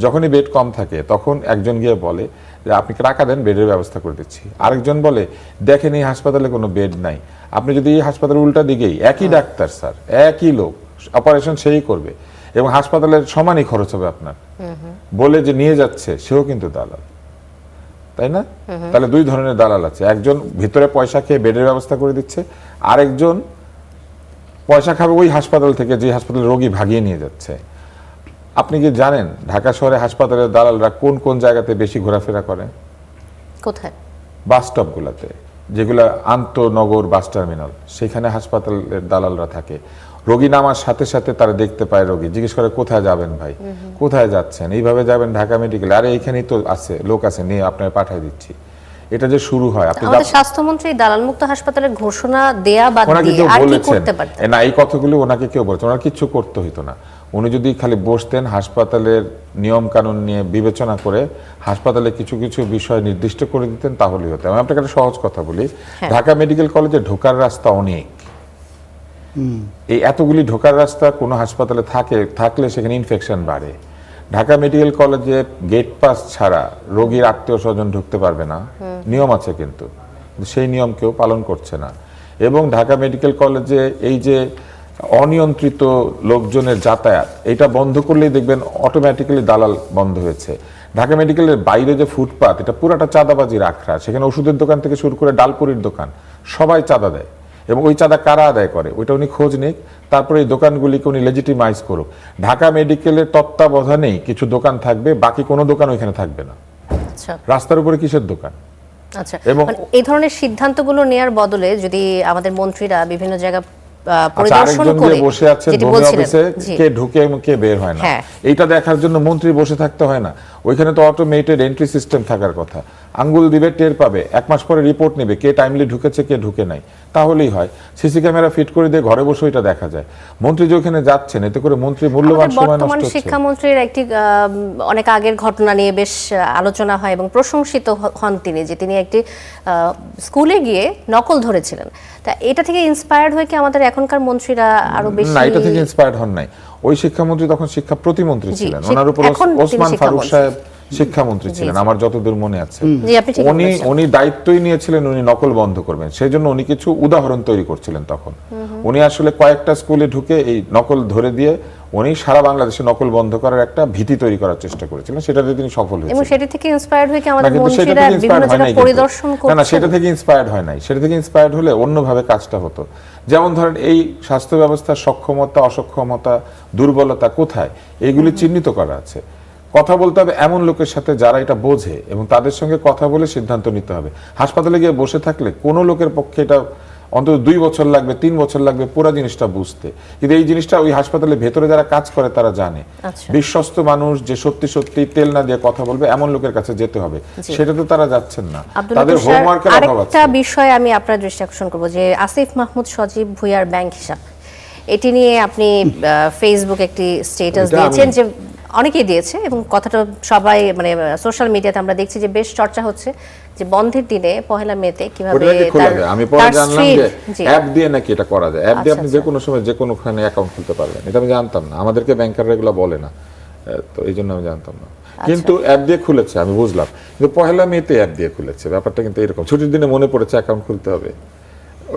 S3: যখনই বেড কম থাকে তখন একজন গিয়ে বলে যে আপনি টাকা দেন, বেডের ব্যবস্থা করে দিচ্ছি। আরেকজন বলে দেখেন এই হাসপাতালে কোনো বেড নাই, আপনি যদি এই হাসপাতালের উল্টা দিকেই একই ডাক্তার স্যার, একই লোক, অপারেশন সেই করবে এবং হাসপাতালের সমানই খরচ হবে আপনার, বলে যে নিয়ে যাচ্ছে সেও কিন্তু দালাল, তাই না? তাহলে দুই ধরনের দালাল আছে, একজন ভিতরে পয়সা খেয়ে বেডের ব্যবস্থা করে দিচ্ছে, আরেকজন পয়সা খাবে ওই হাসপাতাল থেকে যে হাসপাতালে রোগী ভাগিয়ে নিয়ে যাচ্ছে। আপনি কি জানেন ঢাকা শহরে হাসপাতালের দালালরা কোন কোন জায়গাতে বেশি ঘোরাফেরা করে?
S1: কোথায়?
S3: বাস স্টপগুলোতে, যেগুলো আন্তনগর বাস টার্মিনাল, সেখানে হাসপাতালের দালালরা থাকে। রোগী নামার সাথে সাথে তারা দেখতে পায় রোগী, জিজ্ঞেস করে কোথায় যাবেন ভাই, কোথায় যাচ্ছেন, এইভাবে যাবেন ঢাকা মেডিকেল, আরে এইখানেই তো আছে লোক আছে, নিয়ে আপনার পাঠিয়ে দিচ্ছি। এটা যে শুরু হয়, আপনি
S1: আমাদের স্বাস্থ্যমন্ত্রী দালাল মুক্ত হাসপাতালের ঘোষণা দেয়া বাদ
S3: ওনাকে
S1: দিয়ে
S3: কেউ
S1: আর কি
S3: বলেছেন
S1: করতে পারতেন?
S3: না, এই কথাগুলো ওনাকে কেউ বলেছেন, ওনার কিচ্ছু করতে হইতো না। উনি যদি খালি বসতেন, হাসপাতালের নিয়ম কানুন নিয়ে বিবেচনা করে হাসপাতালে কিছু কিছু বিষয় নির্দিষ্ট করে দিতেন, তাহলেই হতো। আমি আপনাকে একটা সহজ কথা বলি, ঢাকা মেডিকেল কলেজে ঢোকার রাস্তা অনেক, এই এতগুলি ঢোকার রাস্তা কোনো হাসপাতালে থাকলে সেখানে ইনফেকশন বাড়ে। ঢাকা মেডিকেল কলেজে গেট পাস ছাড়া রোগীর আত্মীয় স্বজন ঢুকতে পারবে না, নিয়ম আছে, কিন্তু সেই নিয়ম কেউ পালন করছে না। এবং ঢাকা মেডিকেল কলেজে এই যে অনিয়ন্ত্রিত লোকজনের যাতায়াত, এটা বন্ধ করলেই দেখবেন অটোমেটিক্যালি দালাল বন্ধ হয়েছে। ঢাকা মেডিকেলের বাইরে যে ফুটপাত, এটা পুরাটা চাঁদাবাজির আখড়া, সেখানে ওষুধের দোকান থেকে শুরু করে ডালপুরির দোকান সবাই চাঁদা দেয়, এবং ওই চাঁদা কারা আদায় করে ওইটা উনি খোঁজ নিক, তারপরে এই দোকানগুলিকে উনি লেজিটিমাইজ করুক। ঢাকা মেডিকেলের তত্ত্বাবধানেই কিছু দোকান থাকবে, বাকি কোনো দোকান ওইখানে থাকবে না।
S1: আচ্ছা,
S3: রাস্তার উপরে কিসের দোকান?
S1: আচ্ছা,
S3: এবং
S1: মানে এই ধরনের সিদ্ধান্তগুলো নেয়ার বদলে যদি আমাদের মন্ত্রীরা বিভিন্ন জায়গা
S3: আচ্ছা,
S1: পরিদর্শন
S3: আরেকজন
S1: করে,
S3: যে বসে আছেন
S1: যেটি
S3: ভূমি
S1: বলছিলেন,
S3: অফিসে,
S1: জি,
S3: কে ঢুকে এবং কে বের হয় না,
S1: হ্যাঁ,
S3: এইটা দেখার জন্য মন্ত্রী বসে থাকতে হয় না। ওইখানে তো অটোমেটেড এন্ট্রি সিস্টেম থাকার কথা, আঙ্গুল দিবে, টের পাবে, এক মাস পরে রিপোর্ট নেবে কে টাইমলি ঢুকেছে কে ঢুকে নাই, তাহলেই হয়। সিসি ক্যামেরা ফিট করে দিয়ে ঘরে বসে এটা দেখা যায়। মন্ত্রী যে ওখানে যাচ্ছেন, এতে করে মন্ত্রী মূল্যবান
S1: আমাদের
S3: সময়
S1: বর্তমান
S3: নষ্ট হচ্ছে।
S1: শিক্ষামন্ত্রীর একটি অনেক আগের ঘটনা নিয়ে বেশ আলোচনা হয় এবং প্রশংসিত হন তিনি, যে তিনি একটি স্কুলে গিয়ে নকল ধরেছিলেন। তা এটা থেকে ইন্সপায়ার্ড হয়ে কি আমাদের এখনকার মন্ত্রীরা আরো বেশি?
S3: না, এটা থেকে ইন্সপায়ার্ড হন নাই। ওই শিক্ষামন্ত্রী তখন শিক্ষা প্রতিমন্ত্রী
S1: জি,
S3: ছিলেন, ওনার উপর
S1: এখন তিনি
S3: ওসমান ফারুক
S1: শিক্ষামন্ত্রী।
S3: সাহেব শিক্ষামন্ত্রী ছিলেন, আমার যতদূর মনে আছে।
S1: জি, আপনি ঠিকই বলেছেন।
S3: উনি দায়িত্বই নিয়েছিলেন উনি নকল বন্ধ করবেন, সেই জন্য উনি কিছু উদাহরণ তৈরি করছিলেন তখন। উনি আসলে কয়েকটা স্কুলে ঢুকে এই নকল ধরে দিয়ে উনি সারা বাংলাদেশে নকল বন্ধ করার একটা ভীতি তৈরি করার চেষ্টা করেছিলেন, সেটাতে তিনি সফল
S1: এবং
S3: হয়েছেন।
S1: সেটা থেকে ইন্সপায়ার্ড হয়ে কি
S3: না,
S1: আমাদের
S3: কিন্তু সেটা
S1: মন্ত্রীরা
S3: থেকে
S1: বিভিন্ন
S3: ইন্সপায়ার্ড হয়
S1: জায়গা
S3: নাই,
S1: পরিদর্শন
S3: না
S1: করছেন?
S3: সেটা থেকে ইন্সপায়ার্ড হয় নাই। সেটা থেকে ইন্সপায়ার্ড হলে অন্যভাবে কাজটা হতো। যেমন ধরেন এই স্বাস্থ্য ব্যবস্থার সক্ষমতা অসক্ষমতা দুর্বলতা কোথায়, এইগুলি চিহ্নিত করা আছে। কথা বলতে হবে এমন লোকের সাথে যারা এটা বোঝে, এবং তাদের সঙ্গে কথা বলে সিদ্ধান্ত নিতে হবে। হাসপাতালে গিয়ে বসে থাকলে কোনো লোকের পক্ষে এটা অন্তত 2 বছর লাগবে, 3 বছর লাগবে পুরো জিনিসটা বুঝতে, কিন্তু এই জিনিসটা ওই হাসপাতালের ভেতরে যারা কাজ করে তারা জানে।
S1: আচ্ছা।
S3: বিশ্বস্ত মানুষ যে সত্যি সত্যি তেল না দিয়ে কথা বলবে এমন লোকের কাছে যেতে হবে, সেটা তো তারা যাচ্ছেন না,
S1: আব্দুল
S3: তাদের
S1: লতিফ স্যার,
S3: হোমওয়ার্কের অভাব আছে।
S1: আরেকটা বিষয় আমি আপনার দৃষ্টি আকর্ষণ করব, যে আসিফ মাহমুদ সজীব ভুঁইয়ার ব্যাংক হিসাব, এটি নিয়ে আপনি ফেসবুক একটি স্ট্যাটাস
S3: এটা
S1: দিয়েছেন, যে অনেকেই দিয়েছে এবং কথাটা সবাই মানে সোশ্যাল মিডিয়াতে আমরা দেখছি যে বেশ চর্চা হচ্ছে, যে বন্ধের দিনে পহেলা মেতে কিভাবে
S3: ওটা নাকি খোলা যায়। আমি পরে
S1: তার
S3: জানলাম
S1: স্ত্রীর,
S3: যে
S1: জি,
S3: অ্যাপ দিয়ে নাকি এটা করা যায়, অ্যাপ দিয়ে আপনি
S1: আচ্ছা,
S3: যে কোনো সময় যে কোনোখানে অ্যাকাউন্ট খুলতে পারবেন। এটা আমি জানতাম না, আমাদেরকে ব্যাংকাররা এগুলো বলে না, তো এই জন্য আমি জানতাম না। কিন্তু অ্যাপ দিয়ে খুলেছে আমি বুঝলাম, কিন্তু পহেলা মেতে অ্যাপ দিয়ে খুলেছে, ব্যাপারটা কিন্তু এরকম। ছুটির দিনে মনে পড়েছে অ্যাকাউন্ট খুলতে হবে,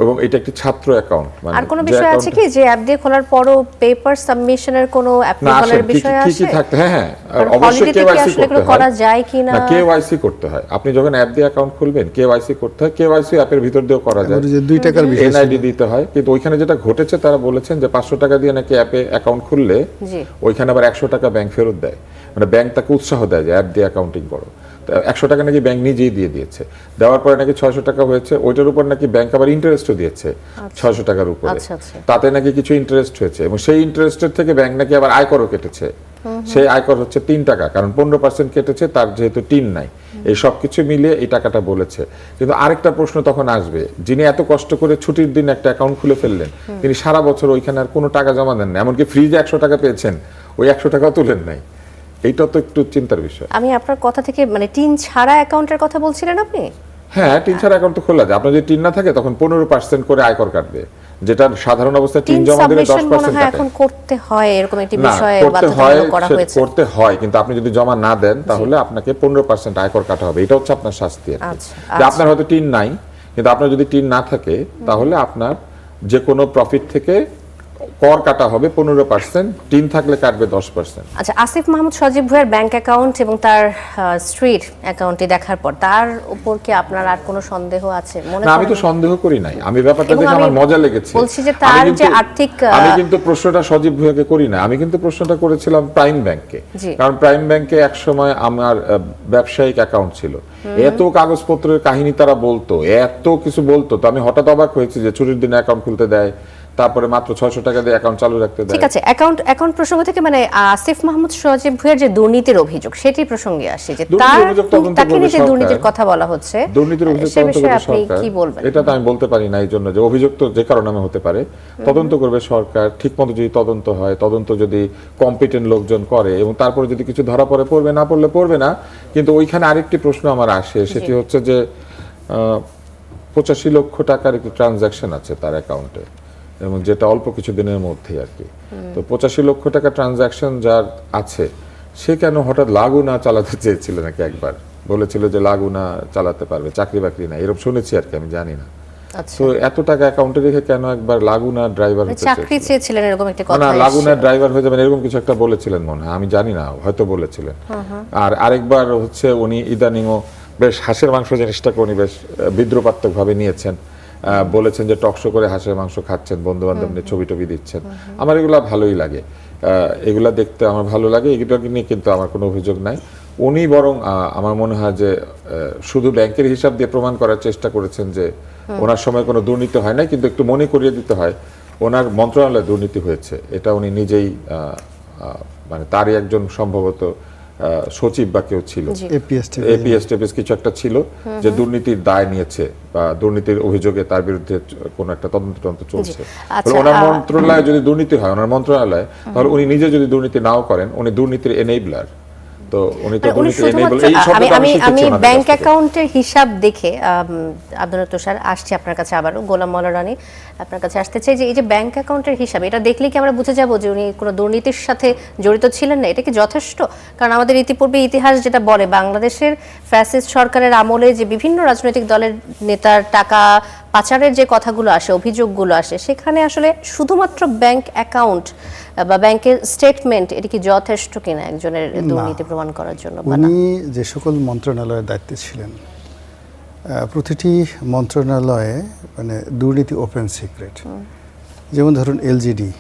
S3: এবং এটা একটি ছাত্র অ্যাকাউন্ট।
S1: আর কোনো বিষয় আছে কি যে অ্যাপ দিয়ে খোলার পরও পেপার সাবমিশনের কোনো অ্যাপ্রুভালের বিষয়
S3: কি
S1: আছে?
S3: থাকতে, হ্যাঁ
S1: কারণ
S3: অবশ্যই
S1: holiday তে কি
S3: কেওয়াইসি
S1: আসলে
S3: করতে
S1: এগুলো
S3: হয়।
S1: করা যায় কি না?
S3: কেওয়াইসি করতে হয়। আপনি যখন অ্যাপ দিয়ে অ্যাকাউন্ট খুলবেন কেওয়াইসি করতে হয়, কেওয়াইসি অ্যাপের ভিতর দিয়েও করা যায়।
S2: যে 2 টাকার বিষয় ছিল।
S3: এনআইডি দিতে হয়, কিন্তু ওইখানে যেটা ঘটেছে তারা বলেছেন যে 500 টাকা দিয়ে নাকি অ্যাপে অ্যাকাউন্ট খুললে
S1: জি,
S3: ওইখানে আবার 100 টাকা ব্যাংক ফেরত দেয়, মানে ব্যাংক তাকে উৎসাহ দেয় যে অ্যাপ দিয়ে অ্যাকাউন্টিং করো। 100 টাকা নাকি ব্যাংক নিজেই দিয়ে দিয়েছে, দেওয়ার পরে নাকি 600 টাকা হয়েছে, ওইটার উপর নাকি ব্যাংক আবার ইন্টারেস্টও দিয়েছে 600 টাকার উপরে।
S1: আচ্ছা, আচ্ছা।
S3: তাতে নাকি কিছু ইন্টারেস্ট হয়েছে, এবং সেই ইন্টারেস্টের থেকে ব্যাংক নাকি আবার আয়করও কেটেছে। সেই আয়কর হচ্ছে 3 টাকা, কারণ 15% কেটেছে, তার যেহেতু টিন নাই। এই সব কিছু মিলিয়ে এই টাকাটা বলেছে। কিন্তু আরেকটা প্রশ্ন তখন আসবে, যিনি এত কষ্ট করে ছুটির দিন একটা অ্যাকাউন্ট খুলে ফেললেন, তিনি সারা বছর ওইখানে আর কোনো টাকা জমা দেন না, এমনকি ফ্রিজে 100 টাকা পেয়েছেন, ওই 100 টাকাও তুলেন নাই। এইটা তো একটু চিন্তার বিষয়।
S1: আমি আপনার কথা থেকে মানে টিন ছাড়া অ্যাকাউন্টের কথা বলছিলেন আপনি?
S3: হ্যাঁ, টিন ছাড়া অ্যাকাউন্ট তো খোলা যায়। আপনার যদি টিন না থাকে তখন 15% করে আয়কর কাটবে, যেটা সাধারণ অবস্থায় টিন
S1: টিন
S3: জমা দিলে
S1: সাবমিশন মনে
S3: 10%
S1: হয়
S3: কাটে।
S1: এখন করতে হয় এরকম একটি
S3: না,
S1: বিষয়ে
S3: করতে হয়,
S1: বাধ্যতামূলক করা হয়েছে।
S3: করতে হয়, কিন্তু আপনি যদি জমা না দেন তাহলে আপনাকে 15% আয়কর কাটা হবে। এটা হচ্ছে আপনার শাস্তি আর কি।
S1: আচ্ছা,
S3: যে আপনার হয়তো টিন নাই, কিন্তু আপনার যদি টিন না থাকে তাহলে আপনার যে কোনো প্রফিট থেকে কর কাটা হবে 15%, টিন থাকলে কাটবে 10%।
S1: আচ্ছা, আসিফ মাহমুদ সজীব ভুঁইয়ার ব্যাংক অ্যাকাউন্ট এবং তার স্ত্রীর অ্যাকাউন্টে দেখার পর তার উপর কি আপনার আর কোনো সন্দেহ আছে মনে
S3: না, আমি তো
S1: করেন?
S3: সন্দেহ করি নাই, আমি ব্যাপারটা
S1: এবং
S3: দেখে
S1: আমি
S3: আমার মজা লেগেছে।
S1: বলছি যে তার
S3: আমি
S1: যে
S3: কিন্তু-
S1: আর্থিক
S3: আমি কিন্তু প্রশ্নটা সজীব ভুঁইয়াকে করি না, আমি কিন্তু প্রশ্নটা করেছিলাম প্রাইম ব্যাংকে।
S1: জি।
S3: কারণ প্রাইম ব্যাংকে এক সময় আমার ব্যবসায়িক অ্যাকাউন্ট ছিল, এত কাগজপত্রের কাহিনী তারা বলতো, এত কিছু বলতো, তো আমি হঠাৎ অবাক হয়েছি যে ছুটির দিনে অ্যাকাউন্ট খুলতে দেয়, তারপরে মাত্র 600 টাকা দিয়ে অ্যাকাউন্ট চালু রাখতে দেয়।
S1: ঠিক আছে, অ্যাকাউন্ট প্রসঙ্গ থেকে মানে আসিফ মাহমুদ সজীব ভুঁইয়ার যে দুর্নীতির অভিযোগ সেটি প্রসঙ্গে আসে যে
S3: দুর্নীতির
S1: তার
S3: অভিযোগ তদন্ত
S1: তাকে
S3: করবে
S1: নিয়ে যে
S3: সরকার।
S1: দুর্নীতির কথা বলা হচ্ছে
S3: দুর্নীতির অভিযোগ
S1: সে
S3: তদন্ত
S1: বিষয়ে
S3: করবে
S1: আপনি
S3: সরকার,
S1: কি বলবেন?
S3: এটা তো আমি বলতে পারি না, এই জন্য যে অভিযোগ তো যে কারণে নামে হতে পারে, তদন্ত করবে সরকার। ঠিকমতো যদি তদন্ত হয়, তদন্ত যদি কম্পিটেন্ট লোকজন করে এবং তারপরে যদি কিছু ধরা পড়ে পড়বে, না পড়লে পড়বে না। কিন্তু ওইখানে আরেকটি প্রশ্ন আমার আসে, সেটি হচ্ছে যে 85 লক্ষ টাকার একটি ট্রানজাকশন আছে তার অ্যাকাউন্টে, এবং যেটা অল্প কিছু দিনের মধ্যেই আর কি। তো 85 লক্ষ টাকা ট্রানজাকশন যার আছে, সে কেন হঠাৎ লাগুনা চালাতে চেয়েছিল নাকি, একবার বলেছিল যে লাগুনা চালাতে পারবে, চাকরি বাকরি না, এরকম শুনেছি আর কি, আমি জানি না।
S1: আচ্ছা,
S3: তো এত টাকা অ্যাকাউন্টে রেখে কেন একবার লাগুনা ড্রাইভার হতে
S1: চাকরি
S3: চেয়েছিল?
S1: চেয়েছিলেন এরকম একটা
S3: না,
S1: কথা
S3: না,
S1: এসেছে।
S3: লাগুনা ড্রাইভার হয়ে যাবেন এরকম কিছু একটা বলেছিলেন মনে হয়, আমি জানি না, হয়তো বলেছিলেন। আর আরেকবার হচ্ছে উনি ইদানিংও বেশ হাঁসের মাংস জিনিসটাকে উনি বেশ বিদ্রুপাত্মক ভাবে নিয়েছেন, বলেছেন যে টকশো করে হাঁসের মাংস খাচ্ছেন, বন্ধু বান্ধব নিয়ে ছবি টবি দিচ্ছেন। আমার এগুলা ভালোই লাগে, এগুলা দেখতে আমার ভালো লাগে, এগুলোকে নিয়ে কিন্তু আমার কোনো অভিযোগ নাই। উনি বরং আমার মনে হয় যে শুধু ব্যাংকের হিসাব দিয়ে প্রমাণ করার চেষ্টা করেছেন যে ওনার সময় কোনো দুর্নীতি হয় নাই, কিন্তু একটু মনে করিয়ে দিতে হয় ওনার মন্ত্রণালয়ে দুর্নীতি হয়েছে, এটা উনি নিজেই মানে তারই একজন সম্ভবত সচিব বা কেউ ছিল, এপিএস কিছু একটা ছিল, যে দুর্নীতির দায় নিয়েছে বা দুর্নীতির অভিযোগে তার বিরুদ্ধে কোনো একটা তদন্ত চলছে।
S1: আচ্ছা,
S3: ওনার মন্ত্রণালয়ে যদি দুর্নীতি হয়, ওনার মন্ত্রণালয়ে, তাহলে উনি নিজে যদি দুর্নীতি নাও করেন, উনি দুর্নীতির এনেবলার। তো উনি তো
S1: উনি
S3: দুর্নীতি এনেবল,
S1: শুধুমাত্র
S3: এই শব্দটা আমি শিখেছি
S1: আমি
S3: ওনাদের
S1: ব্যাংক
S3: কাছ থেকে।
S1: অ্যাকাউন্টের হিসাব দেখে আব্দুল তুষার আসছি আপনার কাছে, আবারও গোলাম মাওলা রানী আপনার কাছে আসতে চাই যে এই যে ব্যাংক অ্যাকাউন্টের হিসাব, এটা দেখলে কি আমরা বুঝে যাব যে উনি কোনো দুর্নীতির সাথে জড়িত ছিলেন না? এটা কি যথেষ্ট? কারণ আমাদের ইতিপূর্বে ইতিহাস যেটা বলে বাংলাদেশের ফ্যাসিস্ট সরকারের আমলে যে বিভিন্ন রাজনৈতিক দলের নেতার টাকা পাচারের যে কথাগুলো আসে, অভিযোগগুলো আসে, সেখানে আসলে শুধুমাত্র ব্যাংক অ্যাকাউন্ট বা ব্যাংকের স্টেটমেন্ট এটা কি যথেষ্ট কিনা একজনের দুর্নীতি প্রমাণ করার জন্য?
S2: উনি যে সকল মন্ত্রণালয়ের দায়িত্বে ছিলেন, প্রতিটি মন্ত্রণালয়ে মানে দুর্নীতি ওপেন সিক্রেট। যেমন ধরুন এলজিডি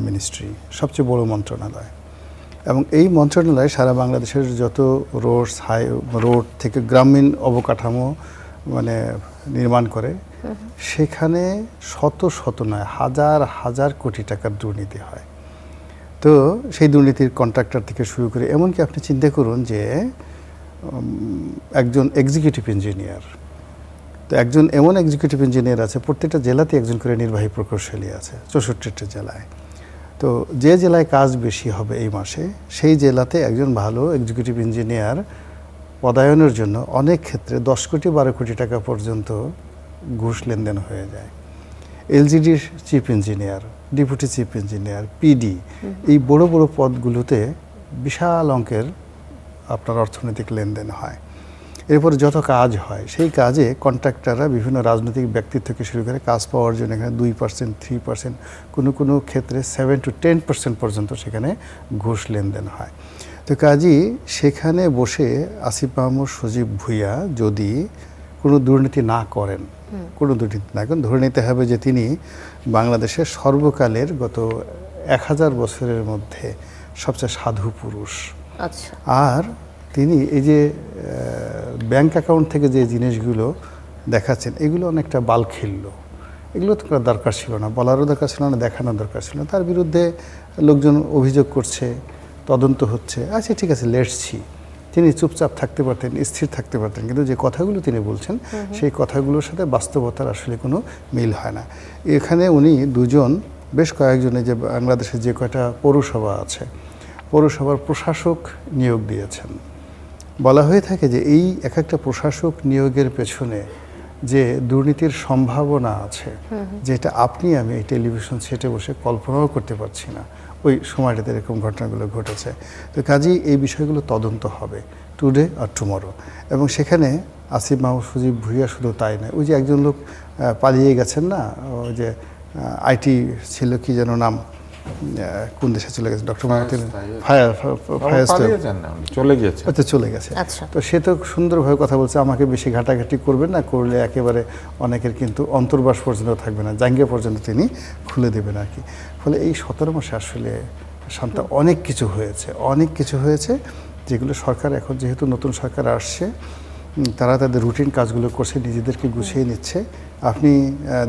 S2: মিনিস্ট্রি সবচেয়ে বড় মন্ত্রণালয়, এবং এই মন্ত্রণালয়ে সারা বাংলাদেশের যত রোড থেকে গ্রামীণ অবকাঠামো মানে নির্মাণ করে, সেখানে শত নয় হাজার হাজার কোটি টাকার দুর্নীতি হয়। তো সেই দুর্নীতির কন্ট্রাক্টর থেকে শুরু করে, এমনকি আপনি চিন্তা করুন যে একজন এক্সিকিউটিভ ইঞ্জিনিয়ার, তো একজন এমন এক্সিকিউটিভ ইঞ্জিনিয়ার আছে, প্রত্যেকটা জেলাতে একজন করে নির্বাহী প্রকৌশলী আছে, 64টা জেলায়। তো যে জেলায় কাজ বেশি হবে এই মাসে, সেই জেলাতে একজন ভালো এক্সিকিউটিভ ইঞ্জিনিয়ার পদায়নের জন্য অনেক ক্ষেত্রে 10 কোটি 12 কোটি টাকা পর্যন্ত ঘুষ লেনদেন হয়ে যায়। এলজিডির chief engineer, deputy chief engineer, PD, এই বড় বড় পদগুলোতে বিশাল অঙ্কের আপনার অর্থনৈতিক লেনদেন হয়। এরপরে যত কাজ হয়, সেই কাজে কন্ট্রাক্টররা বিভিন্ন রাজনৈতিক ব্যক্তি থেকে শুরু করে কাজ পাওয়ার জন্য এখানে 2%, 3%, কোনো ক্ষেত্রে 7 to 10% পর্যন্ত সেখানে ঘুষ লেনদেন হয়। তো কাজেই সেখানে বসে আসিফ মাহমুদ সজীব ভুঁইয়া যদি কোনো দুর্নীতি না করেন, ধরে নিতে হবে যে তিনি বাংলাদেশের সর্বকালের গত 1000 বছরের মধ্যে সবচেয়ে সাধু পুরুষ।
S1: আচ্ছা,
S2: আর তিনি এই যে ব্যাংক অ্যাকাউন্ট থেকে যে জিনিসগুলো দেখাচ্ছেন, এগুলো অনেকটা বালখিল্য, এগুলো তো দরকার ছিল না, বলারও দরকার ছিল না, দেখানোর দরকার ছিল না। তার বিরুদ্ধে লোকজন অভিযোগ করছে, তদন্ত হচ্ছে, আচ্ছা ঠিক আছে লেটসি। তিনি চুপচাপ থাকতে পারতেন, স্থির থাকতে পারতেন, কিন্তু যে কথাগুলো তিনি বলছেন সেই কথাগুলোর সাথে বাস্তবতার আসলে কোনো মিল হয় না। এখানে উনি দুজন, বেশ কয়েকজনে, যে বাংলাদেশের যে কয়টা পৌরসভা আছে, পৌরসভার প্রশাসক নিয়োগ দিয়েছেন। বলা হয়ে থাকে যে এই এক একটা প্রশাসক নিয়োগের পেছনে যে দুর্নীতির সম্ভাবনা আছে, যেটা আপনি আমি এই টেলিভিশন সেটে বসে কল্পনাও করতে পারছি না। ওই সময়টাতে এরকম ঘটনাগুলো ঘটেছে। তো কাজেই এই বিষয়গুলো তদন্ত হবে টুডে আর টুমরো। এবং সেখানে আসিফ মাহমুদ সজীব ভুঁইয়া শুধু তাই নয়, ওই যে একজন লোক পালিয়ে গেছেন না, ওই যে আইটি ছিল, কি যেন নাম, কোন দেশে চলে গেছে, ডক্টর মাহমুদ ফায়াজ,
S3: চলে গিয়েছে।
S2: আচ্ছা চলে গেছে।
S1: আচ্ছা।
S2: তো সে তো সুন্দরভাবে কথা বলছে, আমাকে বেশি ঘাটাঘাটি করবেন না, করলে একেবারে অনেকের কিন্তু অন্তর্বাস পর্যন্ত থাকবে না, জাঙ্গিয়া পর্যন্ত তিনি খুলে দেবেন আর কি। ফলে এই 17 মাসে আসলে শান্তা অনেক কিছু হয়েছে, অনেক কিছু হয়েছে, যেগুলো সরকার এখন যেহেতু নতুন সরকার আসছে, তারা তাদের রুটিন কাজগুলো করছে, নিজেদেরকে গুছিয়ে নিচ্ছে। আপনি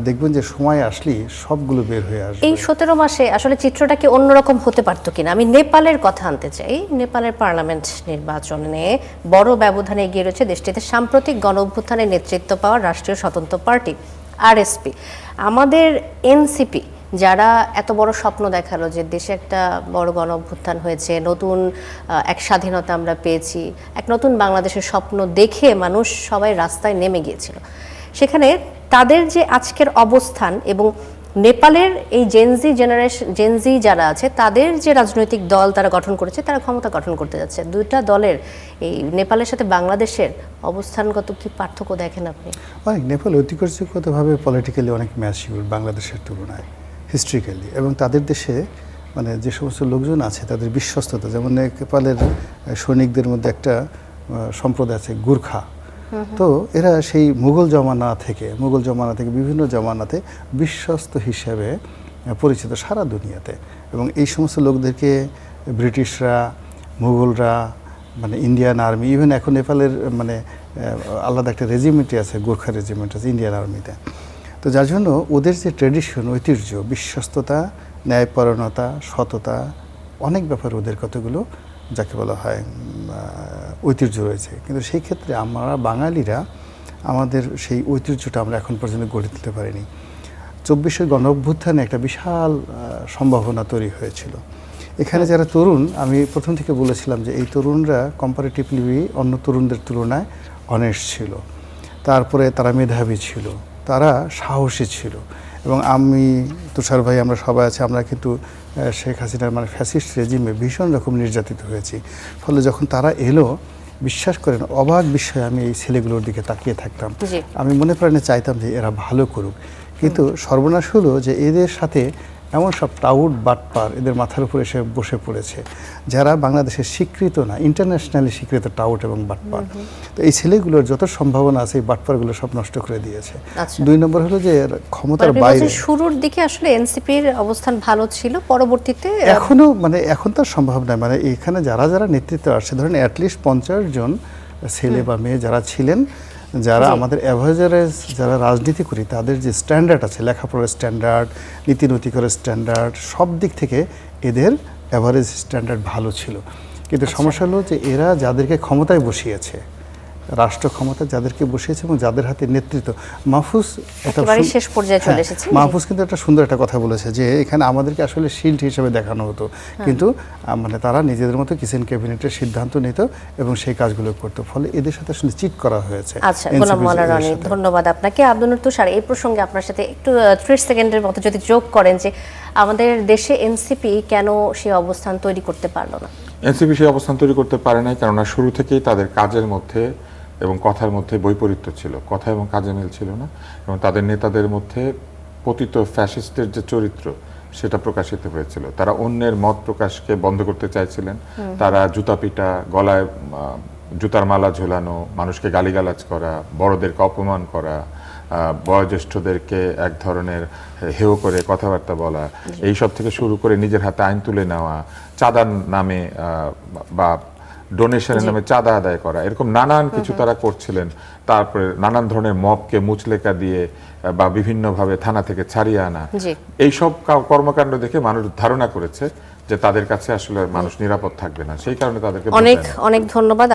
S2: দেখবেন যে সময় আসলেই সবগুলো বের হয়ে আসবে।
S1: এই 17 মাসে আসলে চিত্রটা কি অন্যরকম হতে পারতো কিনা? আমি নেপালের কথা আনতে চাই। নেপালের পার্লামেন্ট নির্বাচনে বড় ব্যবধানে এগিয়ে রয়েছে দেশটিতে সাম্প্রতিক গণঅভ্যুত্থানে নেতৃত্ব পাওয়া রাষ্ট্রীয় স্বতন্ত্র পার্টি আরএসপি। আমাদের এনসিপি যারা এত বড় স্বপ্ন দেখালো যে দেশে একটা বড় গণঅভ্যুত্থান হয়েছে, নতুন এক স্বাধীনতা আমরা পেয়েছি, এক নতুন বাংলাদেশের স্বপ্ন দেখে মানুষ সবাই রাস্তায় নেমে গিয়েছিল, সেখানে তাদের যে আজকের অবস্থান এবং নেপালের এই জেনজি যারা আছে তাদের যে রাজনৈতিক দল তারা গঠন করেছে, তারা ক্ষমতা গঠন করতে যাচ্ছে, দুইটা দলের এই নেপালের সাথে বাংলাদেশের অবস্থানগত কি পার্থক্য দেখেন আপনি?
S2: অনেক, নেপাল ঐতিহাসিকগতভাবে পলিটিক্যালি অনেক ম্যাচিউর বাংলাদেশের তুলনায়, হিস্ট্রিক্যালি। এবং তাদের দেশে মানে যে সমস্ত লোকজন আছে তাদের বিশ্বস্ততা, যেমন নেপালের সৈনিকদের মধ্যে একটা সম্প্রদায় আছে গুর্খা। তো এরা সেই মুঘল জমানা থেকে বিভিন্ন জমানাতে বিশ্বস্ত হিসেবে পরিচিত সারা দুনিয়াতে। এবং এই সমস্ত লোকদেরকে ব্রিটিশরা, মুঘলরা, মানে ইন্ডিয়ান আর্মি, ইভেন এখন নেপালের মানে আলাদা একটা রেজিমেন্টই আছে, গোর্খা রেজিমেন্ট আছে ইন্ডিয়ান আর্মিতে। তো যার জন্য ওদের যে ট্র্যাডিশন, ঐতিহ্য, বিশ্বস্ততা, ন্যায়পরায়ণতা, সততা, অনেক ব্যাপারে ওদের কতগুলো যাকে বলা হয় ঐতিহ্য রয়েছে। কিন্তু সেই ক্ষেত্রে আমরা বাঙালিরা আমাদের সেই ঐতিহ্যটা আমরা এখন পর্যন্ত গড়ে তুলতে পারিনি। 24-এর গণঅভ্যুত্থানে একটা বিশাল সম্ভাবনা তৈরি হয়েছিল। এখানে যারা তরুণ, আমি প্রথম থেকে বলেছিলাম যে এই তরুণরা কম্পারেটিভলি অন্য তরুণদের তুলনায় অনেস্ট ছিল, তারপরে তারা মেধাবী ছিল, তারা সাহসী ছিল। এবং আমি, তুষার ভাই, আমরা সবাই আছি, আমরা কিন্তু শেখ হাসিনার মানে ফ্যাসিস্ট রেজিমে ভীষণ রকম নির্যাতিত হয়েছি। ফলে যখন তারা এলো, বিশ্বাস করেন অবাক বিষয়ে আমি এই ছেলেগুলোর দিকে তাকিয়ে থাকতাম। আমি মনে প্রাণে চাইতাম যে এরা ভালো করুক, কিন্তু সর্বনাশ হলো যে এদের সাথে এমন সব টাউট বাটপার এদের মাথার উপর এসে বসে পড়েছে, যারা বাংলাদেশের স্বীকৃত না, ইন্টারন্যাশনালি স্বীকৃত টাউট এবং বাটপার। তো এই ছেলেগুলোর যত সম্ভাবনা আছে এই বাটপারগুলো সব নষ্ট করে দিয়েছে। 2 নম্বর হলো যে ক্ষমতার বাইরে।
S1: শুরুর দিকে আসলে এনসিপির অবস্থান ভালো ছিল, পরবর্তীতে
S2: এখনো মানে এখন তার সম্ভব নয়। মানে এখানে যারা যারা নেতৃত্বে আসছে, ধরেন অ্যাটলিস্ট 50 জন ছেলে বা মেয়ে যারা ছিলেন, যারা আমাদের অ্যাভারেজ যারা রাজনীতি করি, তাদের যে স্ট্যান্ডার্ড আছে, লেখাপড়ার স্ট্যান্ডার্ড, নীতিনৈতিকের স্ট্যান্ডার্ড, সব দিক থেকে এদের অ্যাভারেজ স্ট্যান্ডার্ড ভালো ছিল। কিন্তু সমস্যা হলো যে এরা যাদেরকে ক্ষমতায় বসিয়েছে, রাষ্ট্র ক্ষমতা যাদেরকে বসিয়েছে এবং যাদের হাতে নেতৃত্ব, মাহফুজ
S1: শেষ পর্যায়ে চলে এসেছে।
S2: মাহফুজ কিন্তু একটা সুন্দর একটা কথা বলেছে যে এখানে আমাদেরকে আসলে শিল্ড হিসেবে দেখানো হতো, কিন্তু মানে তারা নিজেদের মতো কিচেন ক্যাবিনেটের সিদ্ধান্ত নিত এবং সেই কাজগুলো করতো। ফলে এদের সাথে আসলে চিট করা হয়েছে।
S1: আচ্ছা, গোলাম মাওলা রনি, ধন্যবাদ আপনাকে। আব্দুল নূর তুষার, এই প্রসঙ্গে আপনার সাথে একটু 30 সেকেন্ডের মতো যদি যোগ করেন যে আমাদের দেশে এনসিপি কেন সেই অবস্থান তৈরি করতে পারলো না?
S3: এনসিপি সেই অবস্থান তৈরি করতে পারে নাই কেননা শুরু থেকেই তাদের কাজের মধ্যে এবং কথার মধ্যে বৈপরীত্য ছিল, কথা এবং কাজে মিল ছিল না। এবং তাদের নেতাদের মধ্যে পতিত ফ্যাসিস্টের যে চরিত্র সেটা প্রকাশিত হয়েছিল। তারা অন্যের মত প্রকাশকে বন্ধ করতে চাইছিলেন। তারা জুতা পিটা, গলায় জুতার মালা ঝোলানো, মানুষকে গালিগালাজ করা, বড়দেরকে অপমান করা, বয়োজ্যেষ্ঠদেরকে এক ধরনের হেয় করে কথাবার্তা বলা, এই সব থেকে শুরু করে নিজের হাতে আইন তুলে নেওয়া, চাঁদার নামে বা ডোনেশনের নামে চাঁদা আদায় করা, এরকম নানান কিছু তারা করছিলেন। তারপরে নানান ধরনের মবকে মুচলেকা দিয়ে বা বিভিন্নভাবে থানা থেকে ছাড়িয়ে আনা, এইসব কর্মকাণ্ড দেখে মানুষ ধারণা করেছে যে তাদের কাছে আসলে মানুষ নিরাপদ থাকবে না। সেই কারণে তাদেরকে
S1: অনেক অনেক ধন্যবাদ।